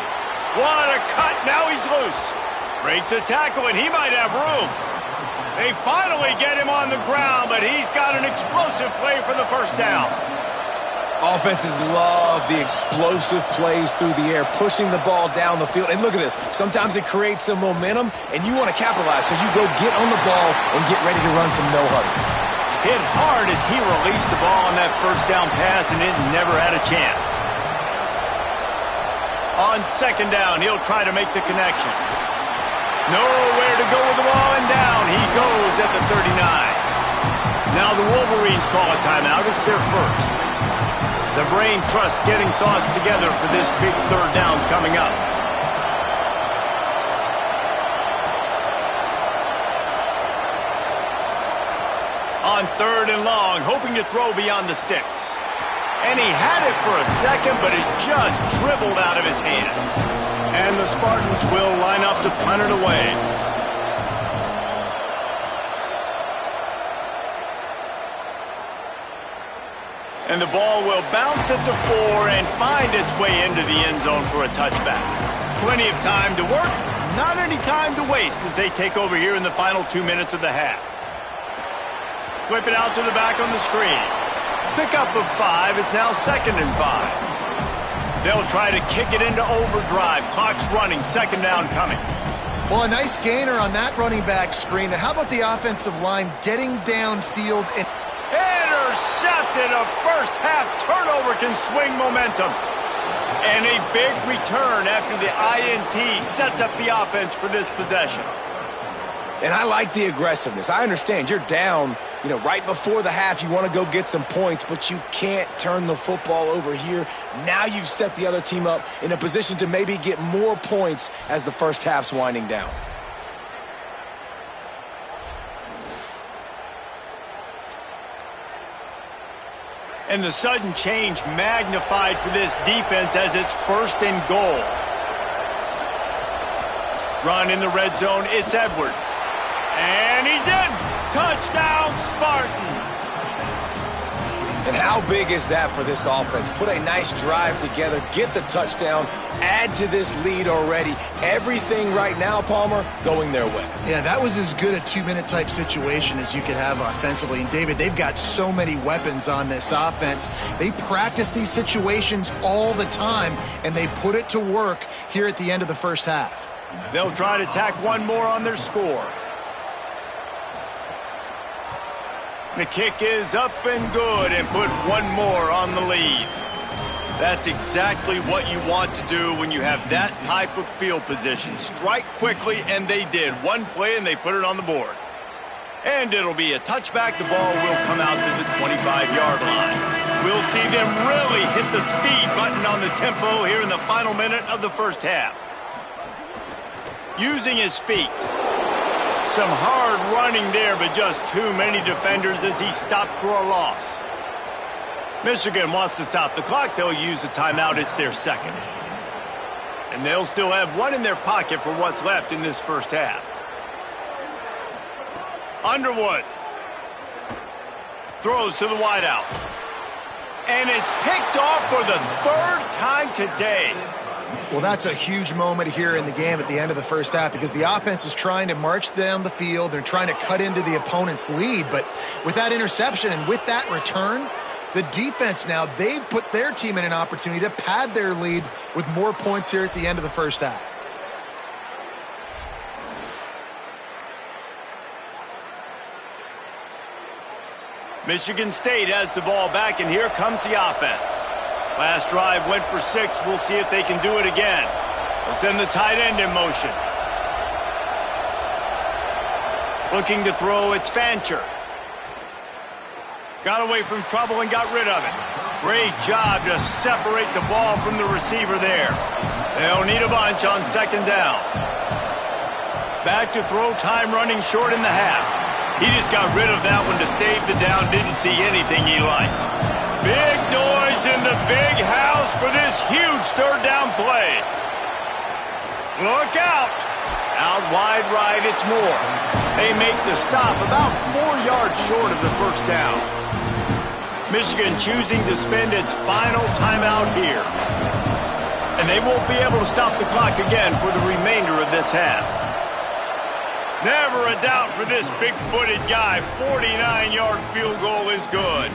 What a cut. Now he's loose. Breaks a tackle, and he might have room. They finally get him on the ground, but he's got an explosive play for the 1st down. Offenses love the explosive plays through the air, pushing the ball down the field. And look at this. Sometimes it creates some momentum, and you want to capitalize. So you go get on the ball and get ready to run some no-huddle. Hit hard as he released the ball on that 1st down pass, and it never had a chance. On 2nd down, he'll try to make the connection. Nowhere to go with the ball, and down he goes at the 39. Now the Wolverines call a timeout. It's their 1st. The brain trust getting thoughts together for this big 3rd down coming up. 3rd and long, hoping to throw beyond the sticks. And he had it for a second, but it just dribbled out of his hands. And the Spartans will line up to punt it away. And the ball will bounce at the 4 and find its way into the end zone for a touchback. Plenty of time to work, not any time to waste as they take over here in the final 2 minutes of the half. Flip it out to the back on the screen. Pickup of 5. It's now 2nd and 5. They'll try to kick it into overdrive. Clock's running. 2nd down coming. Well, a nice gainer on that running back screen. Now, how about the offensive line getting downfield and intercepted? A first half turnover can swing momentum. And a big return after the INT sets up the offense for this possession. And I like the aggressiveness. I understand you're down, right before the half. You want to go get some points, but you can't turn the football over here. Now you've set the other team up in a position to maybe get more points as the first half's winding down. And the sudden change magnified for this defense as it's 1st and goal. Run in the red zone, it's Edwards. And he's in! Touchdown, Spartans! And how big is that for this offense? Put a nice drive together, get the touchdown, add to this lead already. Everything right now, Palmer, going their way. Yeah, that was as good a 2-minute type situation as you could have offensively. And, David, they've got so many weapons on this offense. They practice these situations all the time, and they put it to work here at the end of the first half. They'll try to tack one more on their score. The kick is up and good and put one more on the lead. That's exactly what you want to do when you have that type of field position. Strike quickly, and they did. One play, and they put it on the board. And it'll be a touchback. The ball will come out to the 25-yard line. We'll see them really hit the speed button on the tempo here in the final minute of the first half. Using his feet. Some hard running there, but just too many defenders as he stopped for a loss. Michigan wants to stop the clock. They'll use a timeout. It's their 2nd. And they'll still have one in their pocket for what's left in this first half. Underwood throws to the wideout. And it's picked off for the 3rd time today. Well, that's a huge moment here in the game at the end of the first half because the offense is trying to march down the field. They're trying to cut into the opponent's lead. But with that interception and with that return, the defense now, they've put their team in an opportunity to pad their lead with more points here at the end of the first half. Michigan State has the ball back, and here comes the offense. Last drive went for 6. We'll see if they can do it again. They'll send the tight end in motion. Looking to throw, it's Fancher. Got away from trouble and got rid of it. Great job to separate the ball from the receiver there. They'll need a bunch on 2nd down. Back to throw, time running short in the half. He just got rid of that one to save the down. Didn't see anything he liked. Big noise in the big house for this huge 3rd down play. Look out. Out wide right, it's Moore. They make the stop about 4 yards short of the first down. Michigan choosing to spend its final timeout here. And they won't be able to stop the clock again for the remainder of this half. Never a doubt for this big-footed guy. 49-yard field goal is good.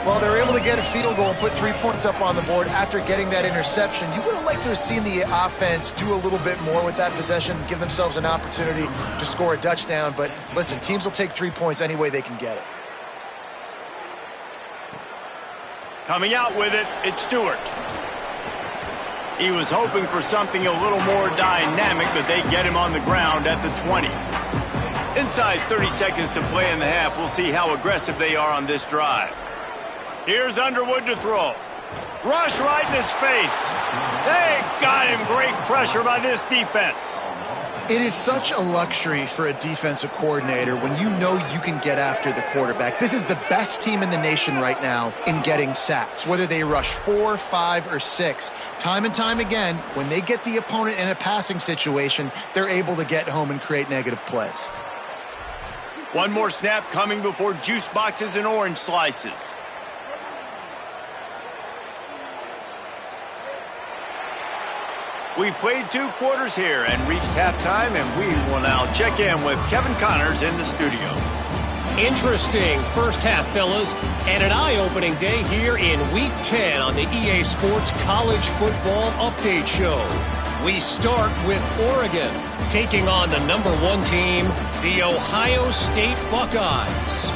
Well, they were able to get a field goal and put 3 points up on the board after getting that interception. You would have liked to have seen the offense do a little bit more with that possession, give themselves an opportunity to score a touchdown. But listen, teams will take 3 points any way they can get it. Coming out with it, it's Stewart. He was hoping for something a little more dynamic, but they get him on the ground at the 20. Inside 30 seconds to play in the half, we'll see how aggressive they are on this drive. Here's Underwood to throw. Rush right in his face. They got him. Great pressure by this defense. It is such a luxury for a defensive coordinator when you know you can get after the quarterback. This is the best team in the nation right now in getting sacks, whether they rush 4, 5, or 6. Time and time again, when they get the opponent in a passing situation, they're able to get home and create negative plays. One more snap coming before juice boxes and orange slices. We've played 2 quarters here and reached halftime, and we will now check in with Kevin Connors in the studio. Interesting first half, fellas, and an eye-opening day here in Week 10 on the EA Sports College Football Update Show. We start with Oregon, taking on the #1 team, the Ohio State Buckeyes.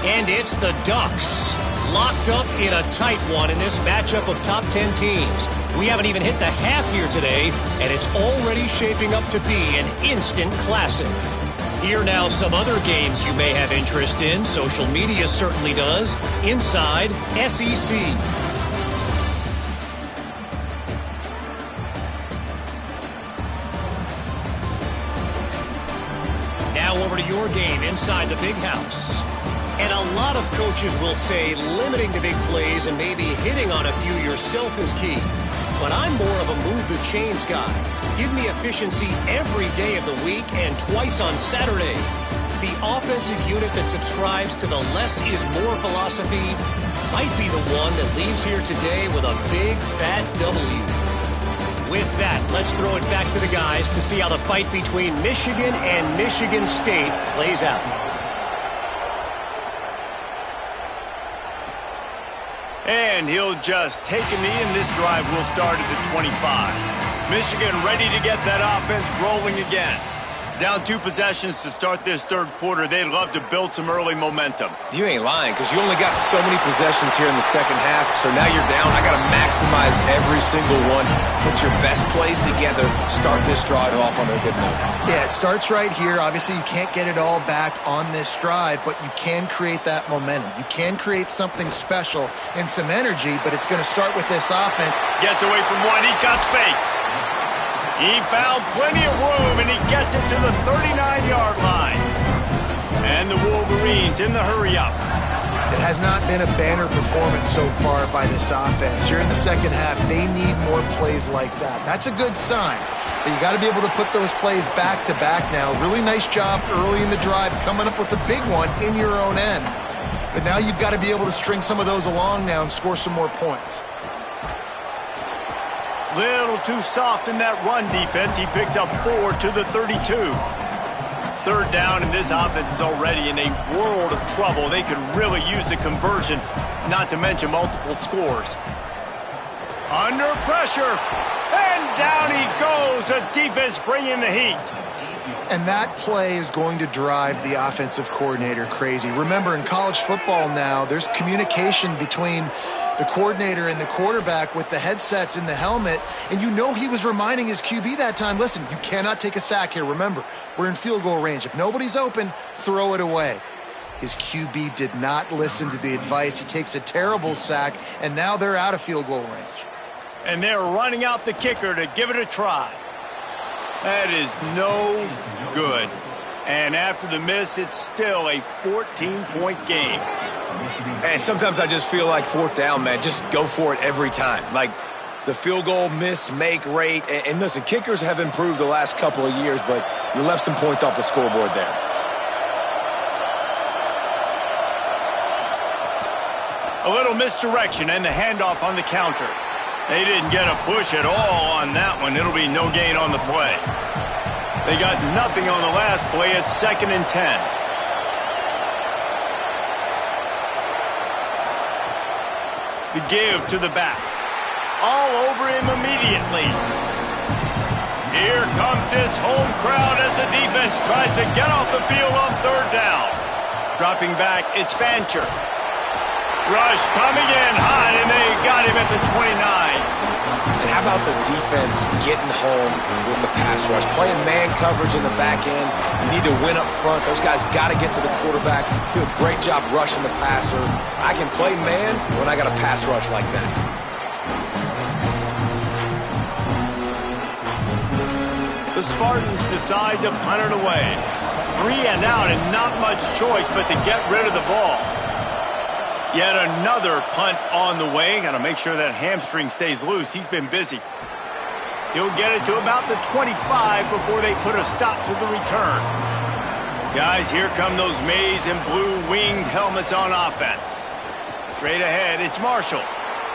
And it's the Ducks, locked up in a tight one in this matchup of top 10 teams. We haven't even hit the half here today, and it's already shaping up to be an instant classic. Here now some other games you may have interest in. Social media certainly does. Inside SEC. Now over to your game inside the Big House. And a lot of coaches will say limiting the big plays and maybe hitting on a few yourself is key. But I'm more of a move the chains guy. Give me efficiency every day of the week and twice on Saturday. The offensive unit that subscribes to the less is more philosophy might be the one that leaves here today with a big fat W. With that, let's throw it back to the guys to see how the fight between Michigan and Michigan State plays out. And he'll just take a knee, and this drive will start at the 25. Michigan ready to get that offense rolling again. Down 2 possessions to start this third quarter. They'd love to build some early momentum. You ain't lying, because you only got so many possessions here in the second half, so now you're down. I got to maximize every single one. Put your best plays together. Start this drive off on a good note. Yeah, it starts right here. Obviously, you can't get it all back on this drive, but you can create that momentum. You can create something special and some energy, but it's going to start with this offense. Gets away from one. He's got space. He found plenty of room, and he gets it to the 39-yard line. And the Wolverines in the hurry-up. It has not been a banner performance so far by this offense. Here in the second half, they need more plays like that. That's a good sign. But you got to be able to put those plays back-to-back now. Really nice job early in the drive coming up with the big one in your own end. But now you've got to be able to string some of those along now and score some more points. Little too soft in that run defense. He picks up 4 to the 32. Third down, and this offense is already in a world of trouble. They could really use a conversion, not to mention multiple scores. Under pressure, and down he goes. The defense bringing the heat. And that play is going to drive the offensive coordinator crazy. Remember, in college football now, there's communication between the coordinator and the quarterback with the headsets in the helmet, and you know he was reminding his QB that time, listen, you cannot take a sack here. Remember, we're in field goal range. If nobody's open, throw it away. His QB did not listen to the advice. He takes a terrible sack, and now they're out of field goal range. And they're running out the kicker to give it a try. That is no good. And after the miss, it's still a 14-point game. And sometimes I just feel like fourth down, man, just go for it every time. Like the field goal miss-make rate. And listen, kickers have improved the last couple of years, but you left some points off the scoreboard there. A little misdirection and the handoff on the counter. They didn't get a push at all on that one. It'll be no gain on the play. They got nothing on the last play. It's 2nd and 10. The give to the back. All over him immediately. Here comes this home crowd as the defense tries to get off the field on third down. Dropping back, it's Fancher. Rush coming in hot, and they got him at the 29. And how about the defense getting home with the pass rush? Playing man coverage in the back end. You need to win up front. Those guys got to get to the quarterback. Do a great job rushing the passer. I can play man when I got a pass rush like that. The Spartans decide to punt it away. 3 and out and not much choice but to get rid of the ball. Yet another punt on the way. Got to make sure that hamstring stays loose. He's been busy. He'll get it to about the 25 before they put a stop to the return. Guys, here come those maize and blue winged helmets on offense. Straight ahead, it's Marshall.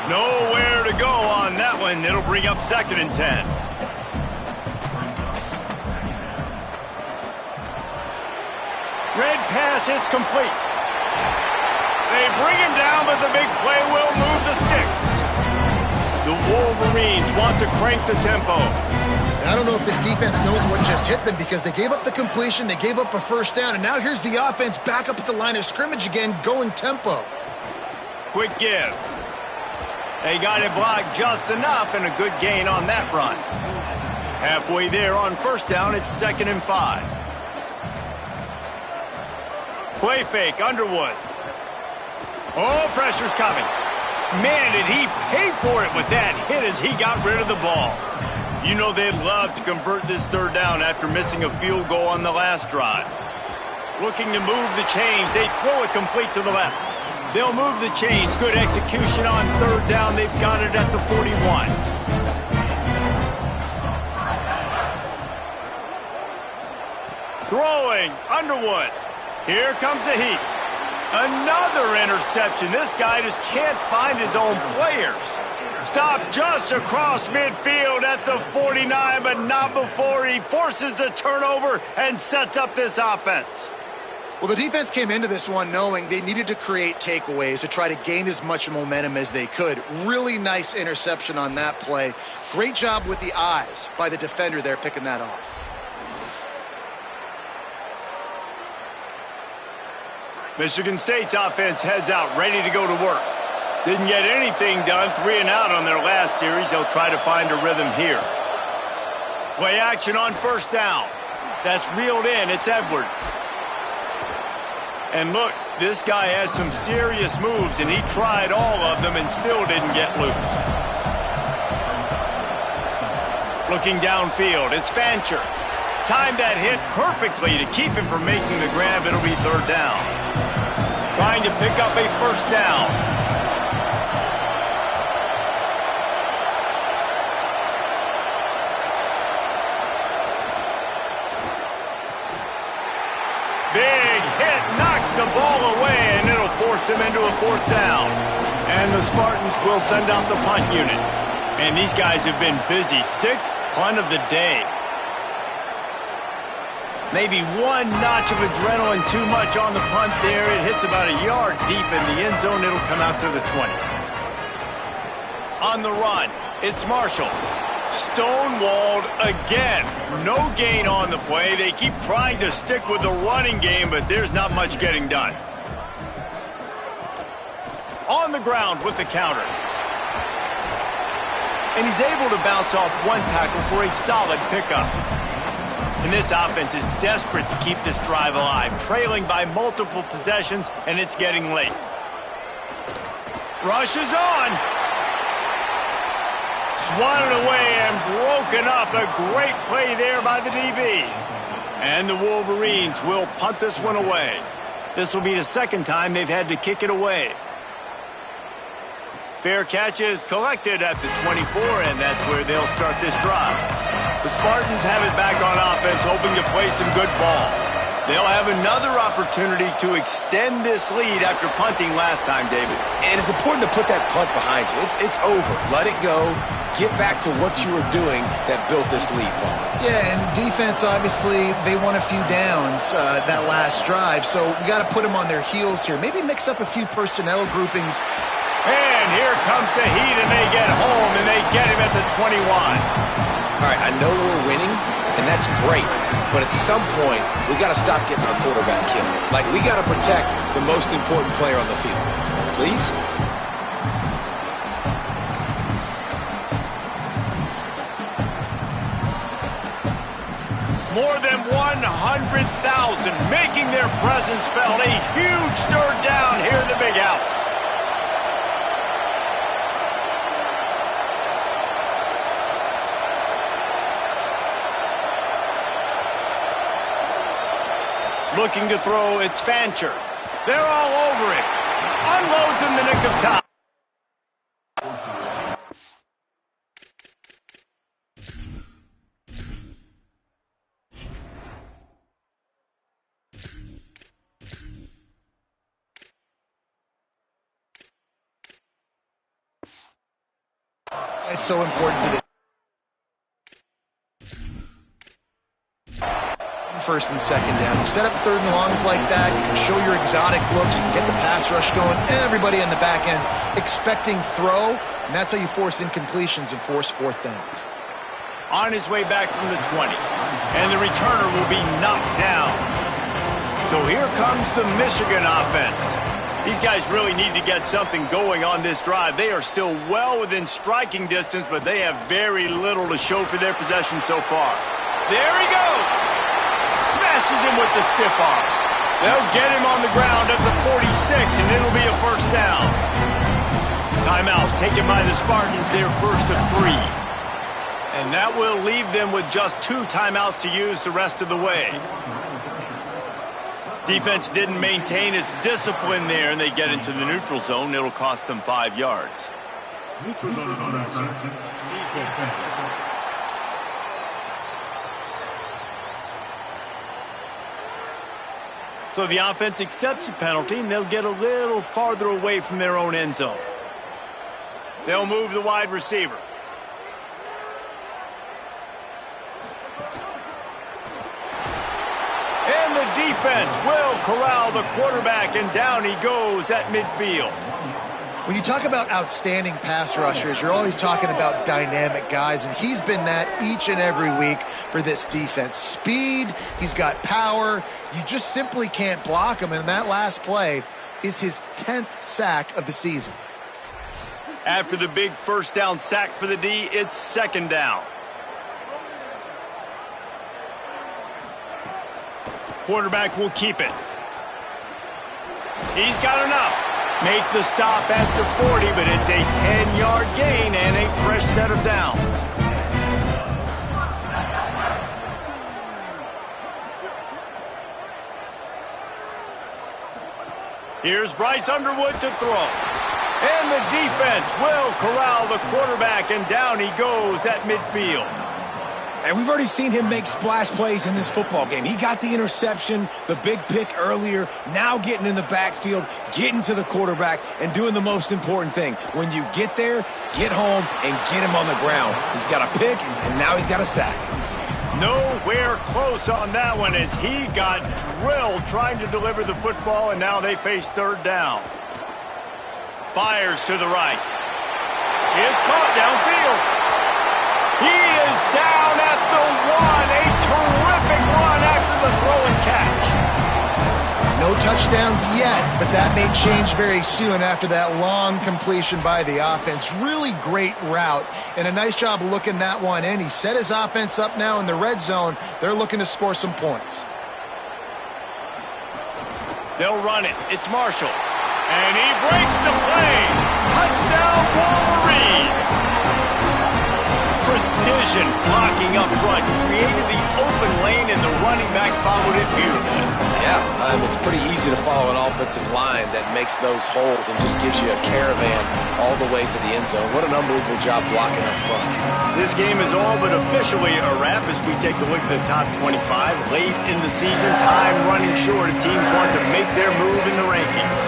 Nowhere to go on that one. It'll bring up 2nd and 10. Red pass, it's complete. They bring him down, but the big play will move the sticks. The Wolverines want to crank the tempo. I don't know if this defense knows what just hit them because they gave up the completion, they gave up a 1st down, and now here's the offense back up at the line of scrimmage again, going tempo. Quick give. They got it blocked just enough and a good gain on that run. Halfway there on 1st down, it's 2nd and 5. Play fake, Underwood. Oh, pressure's coming. Man, did he pay for it with that hit as he got rid of the ball. You know they'd love to convert this 3rd down after missing a field goal on the last drive. Looking to move the chains. They throw it complete to the left. They'll move the chains. Good execution on 3rd down. They've got it at the 41. Throwing, Underwood. Here comes the heat. Another interception. This guy just can't find his own players. Stopped just across midfield at the 49, but not before he forces the turnover and sets up this offense. Well, the defense came into this one knowing they needed to create takeaways to try to gain as much momentum as they could. Really nice interception on that play. Great job with the eyes by the defender there picking that off. Michigan State's offense heads out, ready to go to work. Didn't get anything done, 3 and out on their last series. They'll try to find a rhythm here. Play action on 1st down. That's reeled in. It's Edwards. And look, this guy has some serious moves, and he tried all of them and still didn't get loose. Looking downfield, it's Fancher. Timed that hit perfectly to keep him from making the grab. It'll be 3rd down. Trying to pick up a 1st down. Big hit knocks the ball away, and it'll force him into a 4th down. And the Spartans will send out the punt unit. And these guys have been busy. 6th punt of the day. Maybe 1 notch of adrenaline too much on the punt there. It hits about a yard deep in the end zone. It'll come out to the 20. On the run, it's Marshall. Stonewalled again. No gain on the play. They keep trying to stick with the running game, but there's not much getting done. On the ground with the counter. And he's able to bounce off 1 tackle for a solid pickup. And this offense is desperate to keep this drive alive, trailing by multiple possessions, and it's getting late. Rush is on. Swatted away and broken up. A great play there by the DB. And the Wolverines will punt this one away. This will be the 2nd time they've had to kick it away. Fair catch is collected at the 24, and that's where they'll start this drive. The Spartans have it back on offense, hoping to play some good ball. They'll have another opportunity to extend this lead after punting last time, David. And it's important to put that punt behind you. It's over. Let it go. Get back to what you were doing that built this lead, Paul. Yeah, and defense, obviously, they won a few downs that last drive, so we got to put them on their heels here. Maybe mix up a few personnel groupings. And here comes the heat, and they get home, and they get him at the 21. All right, I know we're winning, and that's great. But at some point, we got to stop getting our quarterback killed. Like, we got to protect the most important player on the field. Please? More than 100,000 making their presence felt. A huge 3rd down here in the big house. looking to throw. It's Fancher. They're all over it. Unloads in the nick of time. It's so important for this. First and second down. You set up third and longs like that. You can show your exotic looks. You can get the pass rush going. Everybody on the back end expecting throw. And that's how you force incompletions and force fourth downs. On his way back from the 20. And the returner will be knocked down. So here comes the Michigan offense. These guys really need to get something going on this drive. They are still well within striking distance, but they have very little to show for their possession so far. There he goes. Smashes him with the stiff arm. They'll get him on the ground at the 46, and it'll be a first down. Timeout taken by the Spartans, their first of 3. And that will leave them with just 2 timeouts to use the rest of the way. Defense didn't maintain its discipline there, and they get into the neutral zone. It'll cost them 5 yards. Neutral zone infraction. Defense. So the offense accepts the penalty, and they'll get a little farther away from their own end zone. They'll move the wide receiver. And the defense will corral the quarterback, and down he goes at midfield. When you talk about outstanding pass rushers, you're always talking about dynamic guys, and he's been that each and every week for this defense. Speed, he's got power. You just simply can't block him, and that last play is his 10th sack of the season. After the big first down sack for the D, it's second down. Quarterback will keep it. He's got enough. Make the stop at the 40, but it's a 10-yard gain and a fresh set of downs. Here's Bryce Underwood to throw. And the defense will corral the quarterback, and down he goes at midfield. And we've already seen him make splash plays in this football game. He got the interception, the big pick earlier, now getting in the backfield, getting to the quarterback, and doing the most important thing. When you get there, get home, and get him on the ground. He's got a pick, and now he's got a sack. Nowhere close on that one as he got drilled trying to deliver the football, and now they face third down. Fires to the right. It's caught downfield. He is down at the 1. A terrific run after the throw and catch. No touchdowns yet, but that may change very soon after that long completion by the offense. Really great route, and a nice job looking that one in. He set his offense up now in the red zone. They're looking to score some points. They'll run it. It's Marshall. And he breaks the play. Touchdown, Wolverines. Precision blocking up front created the open lane, and the running back followed it beautifully. Yeah, it's pretty easy to follow an offensive line that makes those holes and just gives you a caravan all the way to the end zone. What an unbelievable job blocking up front. This game is all but officially a wrap as we take a look at the top 25. Late in the season, time running short, and teams want to make their move in the rankings.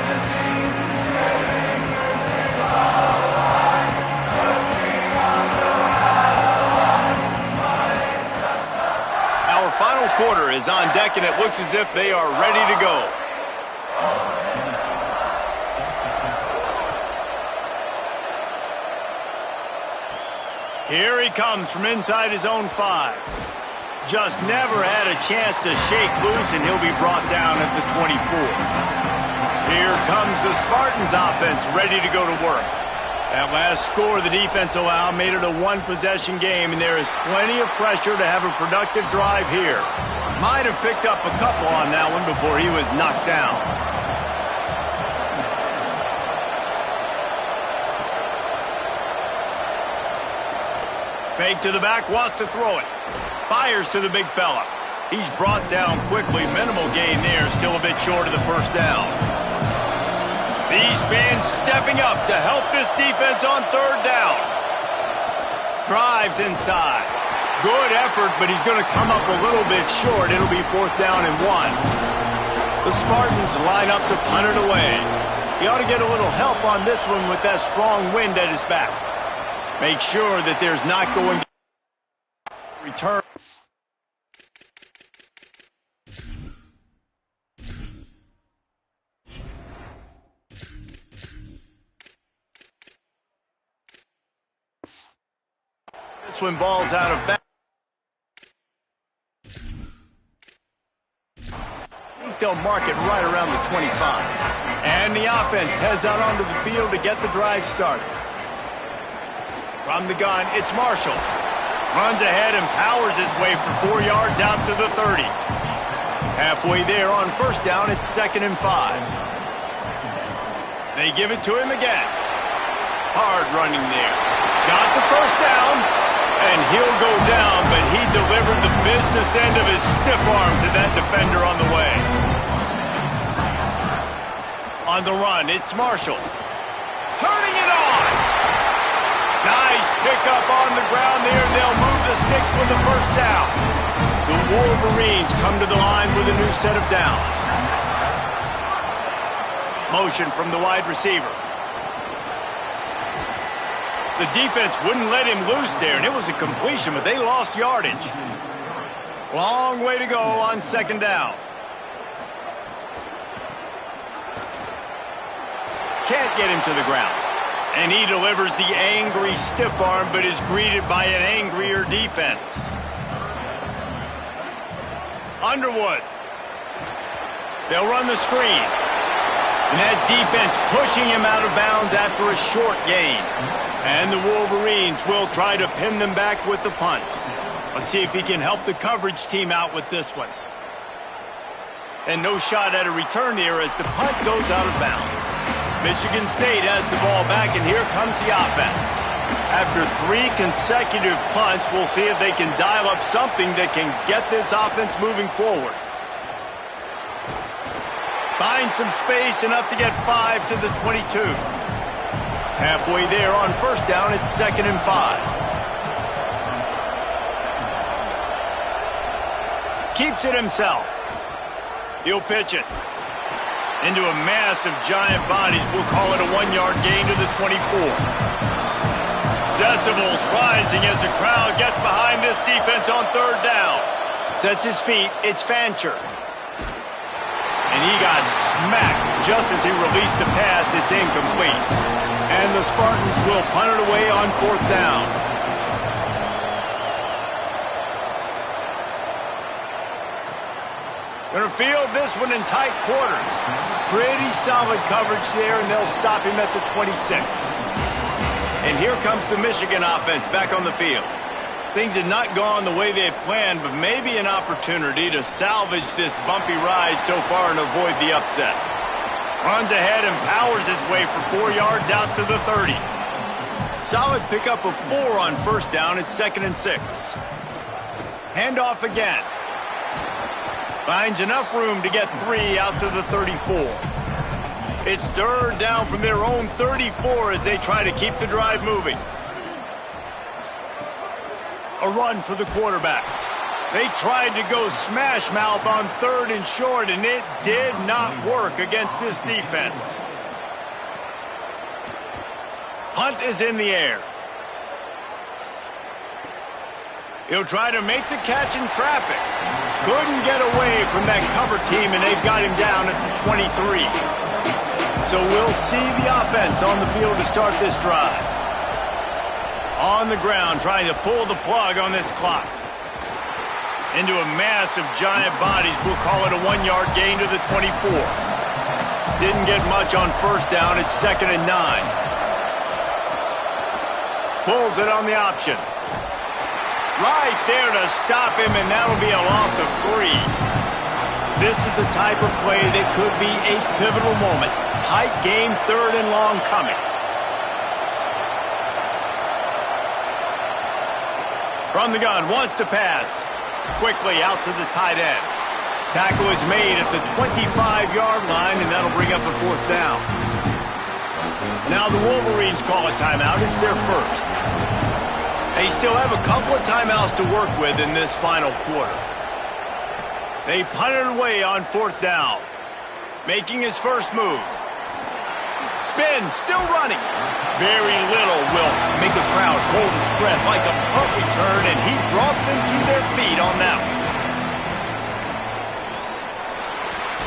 Final quarter is on deck, and it looks as if they are ready to go. Here he comes from inside his own 5. Just never had a chance to shake loose, and he'll be brought down at the 24. Here comes the Spartans offense ready to go to work. That last score the defense allowed made it a one-possession game, and there is plenty of pressure to have a productive drive here. Might have picked up a couple on that one before he was knocked down. Fake to the back, wants to throw it. Fires to the big fella. He's brought down quickly. Minimal gain there. Still a bit short of the first down. These fans stepping up to help this defense on third down. Drives inside. Good effort, but he's going to come up a little bit short. It'll be 4th down and 1. The Spartans line up to punt it away. He ought to get a little help on this one with that strong wind at his back. Make sure that there's not going to return. This one ball's out of bounds. I think they'll mark it right around the 25. And the offense heads out onto the field to get the drive started. From the gun, it's Marshall. Runs ahead and powers his way for 4 yards out to the 30. Halfway there on first down, it's 2nd and 5. They give it to him again. Hard running there. Got the first down, and he'll go down, but he delivered the business end of his stiff arm to that defender on the way. On the run, it's Marshall. Turning it on! Nice pickup on the ground there, and they'll move the sticks with the first down. The Wolverines come to the line with a new set of downs. Motion from the wide receiver. The defense wouldn't let him loose there, and it was a completion, but they lost yardage. Long way to go on 2nd down. Can't get him to the ground. And he delivers the angry stiff arm, but is greeted by an angrier defense. Underwood. They'll run the screen. And that defense pushing him out of bounds after a short gain. And the Wolverines will try to pin them back with the punt. Let's see if he can help the coverage team out with this one. And no shot at a return here as the punt goes out of bounds. Michigan State has the ball back, and here comes the offense. After 3 consecutive punts, we'll see if they can dial up something that can get this offense moving forward. Find some space, enough to get 5 to the 22. Halfway there on first down, it's 2nd and 5. Keeps it himself. He'll pitch it. Into a mass of giant bodies. We'll call it a 1-yard gain to the 24. Decibels rising as the crowd gets behind this defense on third down. Sets his feet. It's Fancher. And he got smacked just as he released the pass. It's incomplete. And the Spartans will punt it away on 4th down. Gonna field this one in tight quarters. Pretty solid coverage there, and they'll stop him at the 26. And here comes the Michigan offense back on the field. Things had not gone the way they had planned, but maybe an opportunity to salvage this bumpy ride so far and avoid the upset. Runs ahead and powers his way for 4 yards out to the 30. Solid pickup of 4 on first down. It's 2nd and 6. Handoff again. Finds enough room to get 3 out to the 34. It's third down from their own 34 as they try to keep the drive moving. A run for the quarterback. They tried to go smash mouth on 3rd and short, and it did not work against this defense. Punt is in the air. He'll try to make the catch in traffic. Couldn't get away from that cover team, and they've got him down at the 23. So we'll see the offense on the field to start this drive. On the ground, trying to pull the plug on this clock. Into a mass of giant bodies. We'll call it a 1-yard gain to the 24. Didn't get much on first down. It's 2nd and 9. Pulls it on the option. Right there to stop him, and that'll be a loss of 3. This is the type of play that could be a pivotal moment. Tight game, 3rd and long coming. From the gun, wants to pass. quickly out to the tight end. Tackle is made at the 25-yard line, and that'll bring up a 4th down. Now the Wolverines call a timeout. It's their first. They still have a couple of timeouts to work with in this final quarter. They punt it away on 4th down. Making his first move. Spin, still running. Very little will make the crowd hold its breath like a punt return, and he brought them to their feet on that one.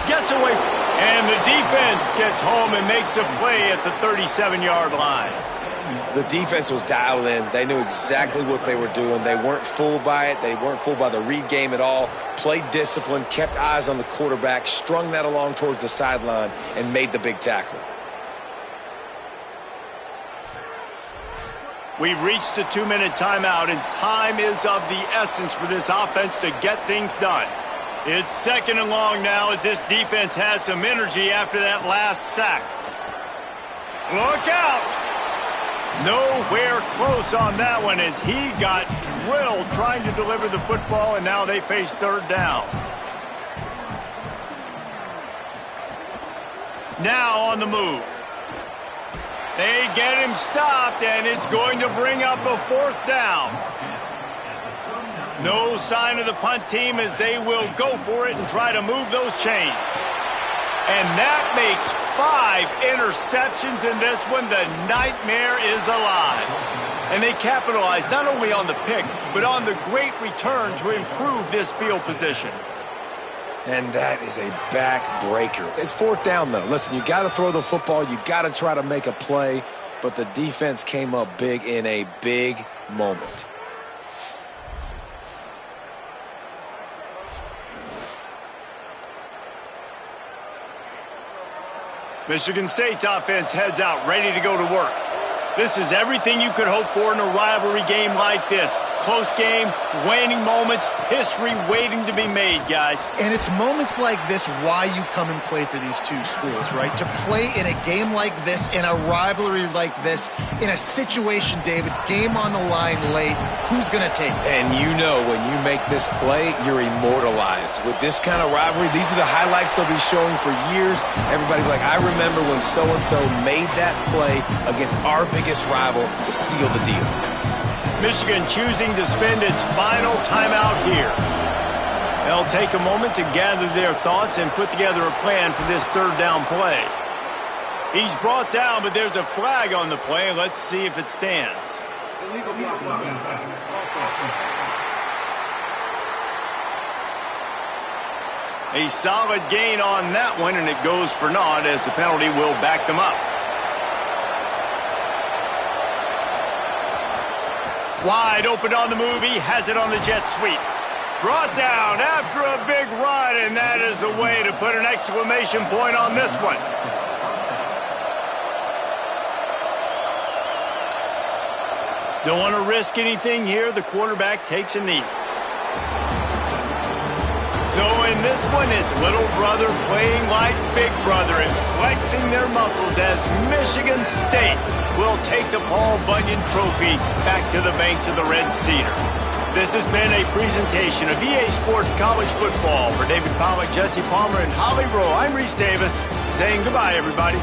Gets away, and the defense gets home and makes a play at the 37-yard line. The defense was dialed in. They knew exactly what they were doing. They weren't fooled by it. They weren't fooled by the read game at all. Played discipline, kept eyes on the quarterback, strung that along towards the sideline, and made the big tackle. We've reached the 2-minute timeout, and time is of the essence for this offense to get things done. It's 2nd and long now as this defense has some energy after that last sack. Look out! Nowhere close on that one as he got drilled trying to deliver the football, and now they face 3rd down. Now on the move. They get him stopped, and it's going to bring up a 4th down. No sign of the punt team as they will go for it and try to move those chains. And that makes 5 interceptions in this one. The nightmare is alive. And they capitalize not only on the pick, but on the great return to improve this field position. And that is a backbreaker. It's 4th down, though. Listen, you got to throw the football. You got to try to make a play. But the defense came up big in a big moment. Michigan State's offense heads out, ready to go to work. This is everything you could hope for in a rivalry game like this. Close game, waning moments, history waiting to be made, guys. And it's moments like this why you come and play for these two schools, right? To play in a game like this, in a rivalry like this, in a situation, David, game on the line late, who's going to take it? And you know when you make this play, you're immortalized. With this kind of rivalry, these are the highlights they'll be showing for years. Everybody will be like, I remember when so-and-so made that play against our biggest rival to seal the deal. Michigan choosing to spend its final timeout here. They'll take a moment to gather their thoughts and put together a plan for this 3rd down play. He's brought down, but there's a flag on the play. Let's see if it stands. A solid gain on that one, and it goes for naught as the penalty will back them up. Wide open on the move. He has it on the jet sweep. Brought down after a big run, and that is the way to put an exclamation point on this one. Don't want to risk anything here. The quarterback takes a knee. So in this one, it's little brother playing like big brother and flexing their muscles as Michigan State will take the Paul Bunyan Trophy back to the banks of the Red Cedar. This has been a presentation of EA Sports College Football. For David Pollack, Jesse Palmer, and Holly Rowe, I'm Reese Davis, saying goodbye, everybody.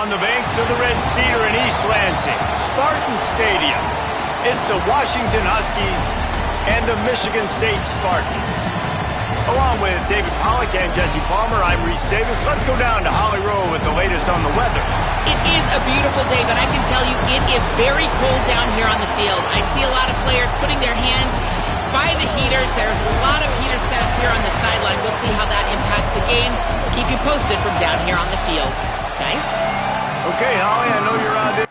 on the banks of the Red Cedar in East Lansing, Spartan Stadium. It's the Washington Huskies and the Michigan State Spartans. Along with David Pollack and Jesse Palmer, I'm Reese Davis. Let's go down to Holly Rowe with the latest on the weather. It is a beautiful day, but I can tell you it is very cold down here on the field. I see a lot of players putting their hands by the heaters. There's a lot of heaters set up here on the sideline. We'll see how that impacts the game. We'll keep you posted from down here on the field. Guys? Okay, Holly, I know you're on there.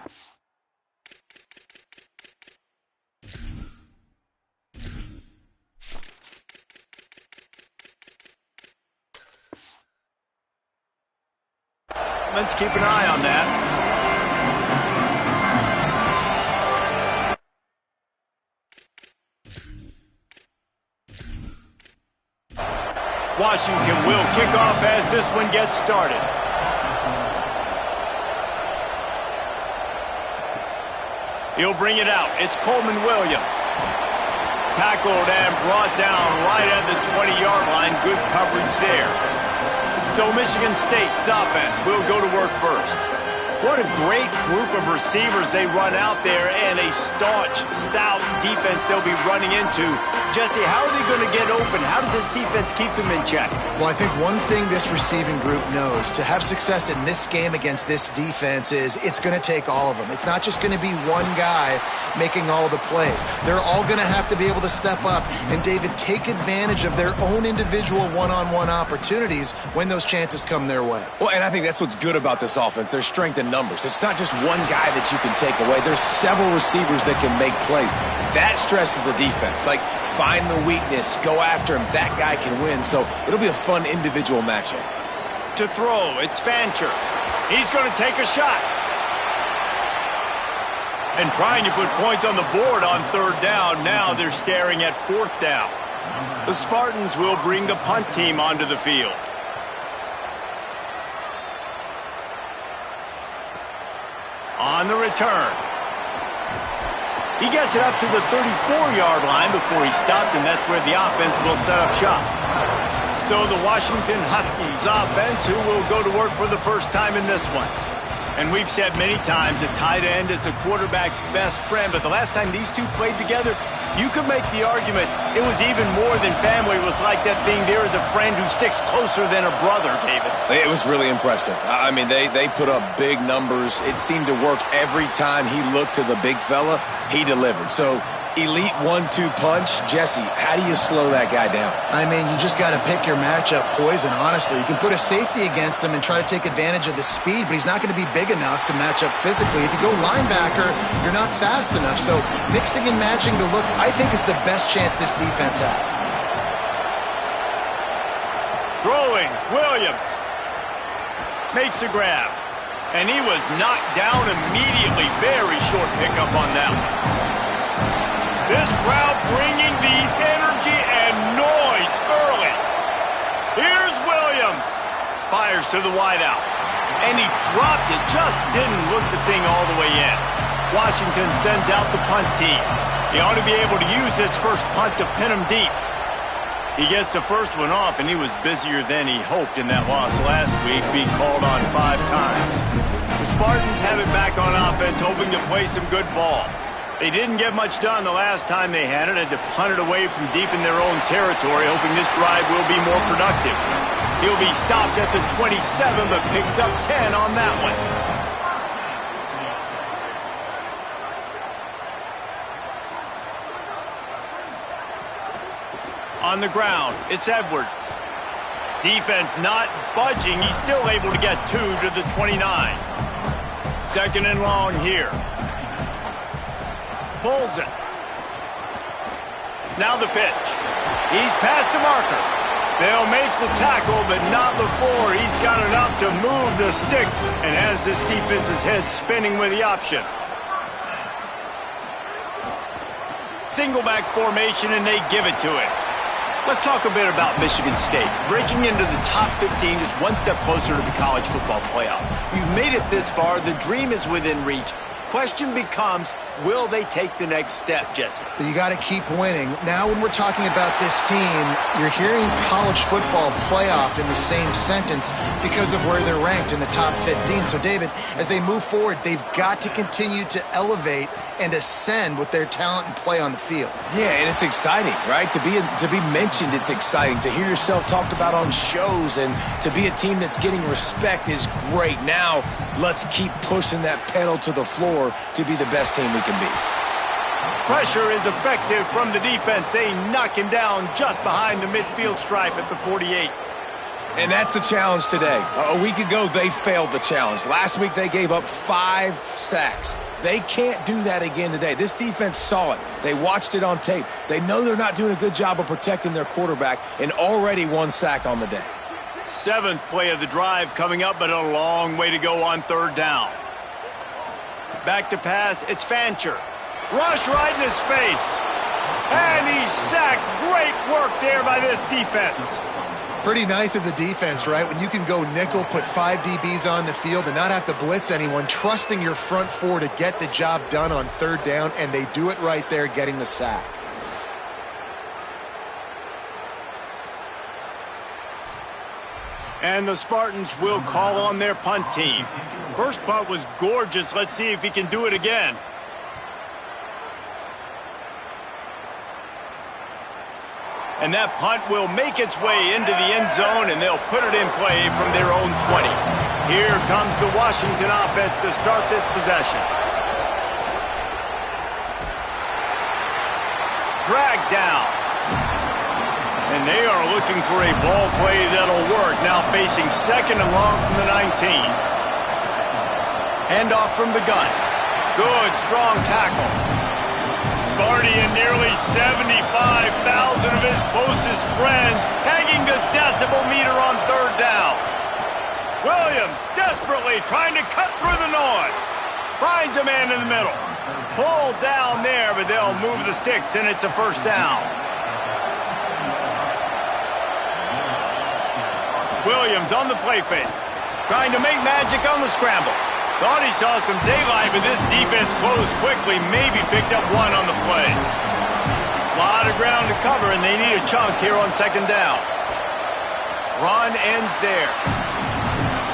Let's keep an eye on that. Washington will kick off as this one gets started. He'll bring it out. It's Coleman Williams. Tackled and brought down right at the 20-yard line. Good coverage there. So Michigan State's offense will go to work first. What a great group of receivers they run out there, and a staunch, stout defense they'll be running into. Jesse, how are they going to get open? How does this defense keep them in check? Well, I think one thing this receiving group knows to have success in this game against this defense is it's going to take all of them. It's not just going to be one guy making all the plays. They're all going to have to be able to step up and, David, take advantage of their own individual one-on-one opportunities when those chances come their way. Well, and I think that's what's good about this offense. Their strength in numbers. It's not just one guy that you can take away. There's several receivers that can make plays. That stresses a defense. Like, find the weakness, go after him. That guy can win. So it'll be a fun individual matchup. To throw, it's Fancher. He's going to take a shot. And trying to put points on the board on third down. Now they're staring at fourth down. The Spartans will bring the punt team onto the field. On the return. He gets it up to the 34-yard line before he stopped, and that's where the offense will set up shop. So the Washington Huskies offense, who will go to work for the first time in this one. And we've said many times a tight end is the quarterback's best friend, but the last time these two played together, you could make the argument it was even more than family. It was like that thing, there is a friend who sticks closer than a brother, David. It was really impressive. I mean, they put up big numbers. It seemed to work every time he looked to the big fella. He delivered. So, elite 1-2 punch. Jesse, how do you slow that guy down? I mean, you just got to pick your matchup poison, honestly. You can put a safety against him and try to take advantage of the speed, but he's not going to be big enough to match up physically. If you go linebacker, you're not fast enough. So mixing and matching the looks, I think, is the best chance this defense has. Throwing, Williams makes a grab, and he was knocked down immediately. Very short pickup on that one. This crowd bringing the energy and noise early. Here's Williams. Fires to the wideout. And he dropped it. Just didn't look the thing all the way in. Washington sends out the punt team. He ought to be able to use this first punt to pin him deep. He gets the first one off, and he was busier than he hoped in that loss last week, being called on 5 times. The Spartans have it back on offense, hoping to play some good ball. They didn't get much done the last time they had it. Had to punt it away from deep in their own territory, hoping this drive will be more productive. He'll be stopped at the 27, but picks up 10 on that one. On the ground, it's Edwards. Defense not budging. He's still able to get 2 to the 29. Second and long here. Pulls it. Now the pitch. He's past the marker. They'll make the tackle, but not before he's got enough to move the sticks and has this defense's head spinning with the option. Single back formation, and they give it to him. Let's talk a bit about Michigan State. Breaking into the top 15, just one step closer to the college football playoff. You've made it this far. The dream is within reach. Question becomes, Will they take the next step, Jesse? But you got to keep winning. Now when we're talking about this team, you're hearing college football playoff in the same sentence because of where they're ranked in the top 15. So, David, as they move forward, they've got to continue to elevate and ascend with their talent and play on the field. Yeah, and it's exciting, right? To be mentioned, it's exciting. To hear yourself talked about on shows and to be a team that's getting respect is great. Now, let's keep pushing that pedal to the floor to be the best team we can be. Pressure is effective from the defense. They knock him down just behind the midfield stripe at the 48. And that's the challenge today. A week ago, they failed the challenge. Last week, they gave up 5 sacks. They can't do that again today. This defense saw it. They watched it on tape. They know they're not doing a good job of protecting their quarterback, and already 1 sack on the day. 7th play of the drive coming up, but a long way to go on 3rd down. Back to pass, it's Fancher. Rush right in his face. And he's sacked. Great work there by this defense. Pretty nice as a defense, right? When you can go nickel, put 5 DBs on the field and not have to blitz anyone, trusting your front 4 to get the job done on 3rd down, and they do it right there, getting the sack. And the Spartans will call on their punt team. First punt was gorgeous. Let's see if he can do it again. And that punt will make its way into the end zone, and they'll put it in play from their own 20. Here comes the Washington offense to start this possession. Dragged down. And they are looking for a ball play that'll work. Now facing 2nd and long from the 19. Handoff from the gun. Good, strong tackle. Sparty and nearly 75,000 of his closest friends pegging the decibel meter on 3rd down. Williams desperately trying to cut through the noise. Finds a man in the middle. Pulled down there, but they'll move the sticks, and it's a 1st down. Williams on the play fake. Trying to make magic on the scramble. Thought he saw some daylight, but this defense closed quickly. Maybe picked up 1 on the play. A lot of ground to cover, and they need a chunk here on 2nd down. Run ends there.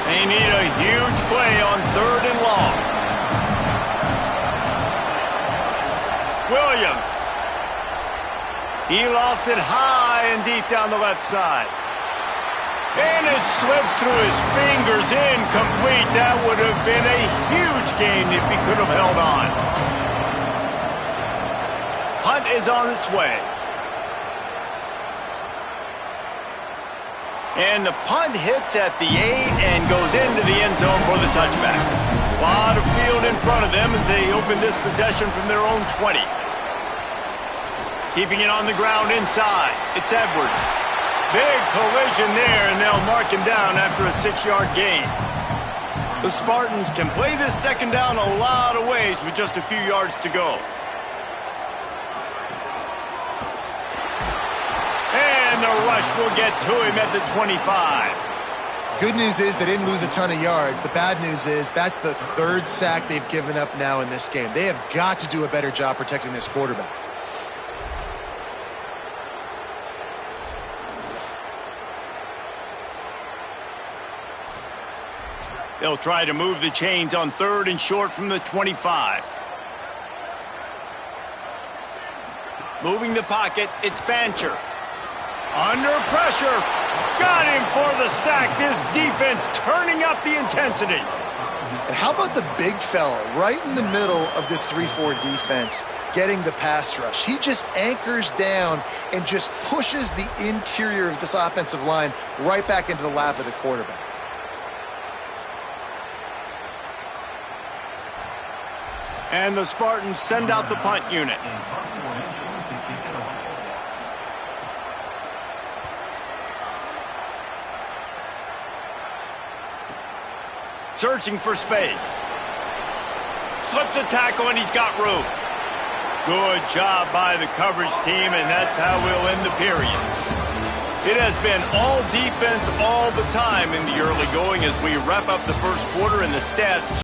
They need a huge play on 3rd and long. Williams. He lofts it high and deep down the left side. And it slips through his fingers, incomplete. That would have been a huge gain if he could have held on. Punt is on its way. And the punt hits at the 8 and goes into the end zone for the touchback. A lot of field in front of them as they open this possession from their own 20. Keeping it on the ground inside. It's Edwards. Big collision there, and they'll mark him down after a 6-yard gain. The Spartans can play this 2nd down a lot of ways with just a few yards to go. And the rush will get to him at the 25. Good news is they didn't lose a ton of yards. The bad news is that's the 3rd sack they've given up now in this game. They have got to do a better job protecting this quarterback. They'll try to move the chains on 3rd and short from the 25. Moving the pocket, it's Fancher. Under pressure. Got him for the sack. This defense turning up the intensity. And how about the big fella right in the middle of this 3-4 defense getting the pass rush? He just anchors down and just pushes the interior of this offensive line right back into the lap of the quarterback. And the Spartans send out the punt unit. Searching for space. Slips a tackle, and he's got room. Good job by the coverage team, and that's how we'll end the period. It has been all defense all the time in the early going as we wrap up the first quarter, and the stats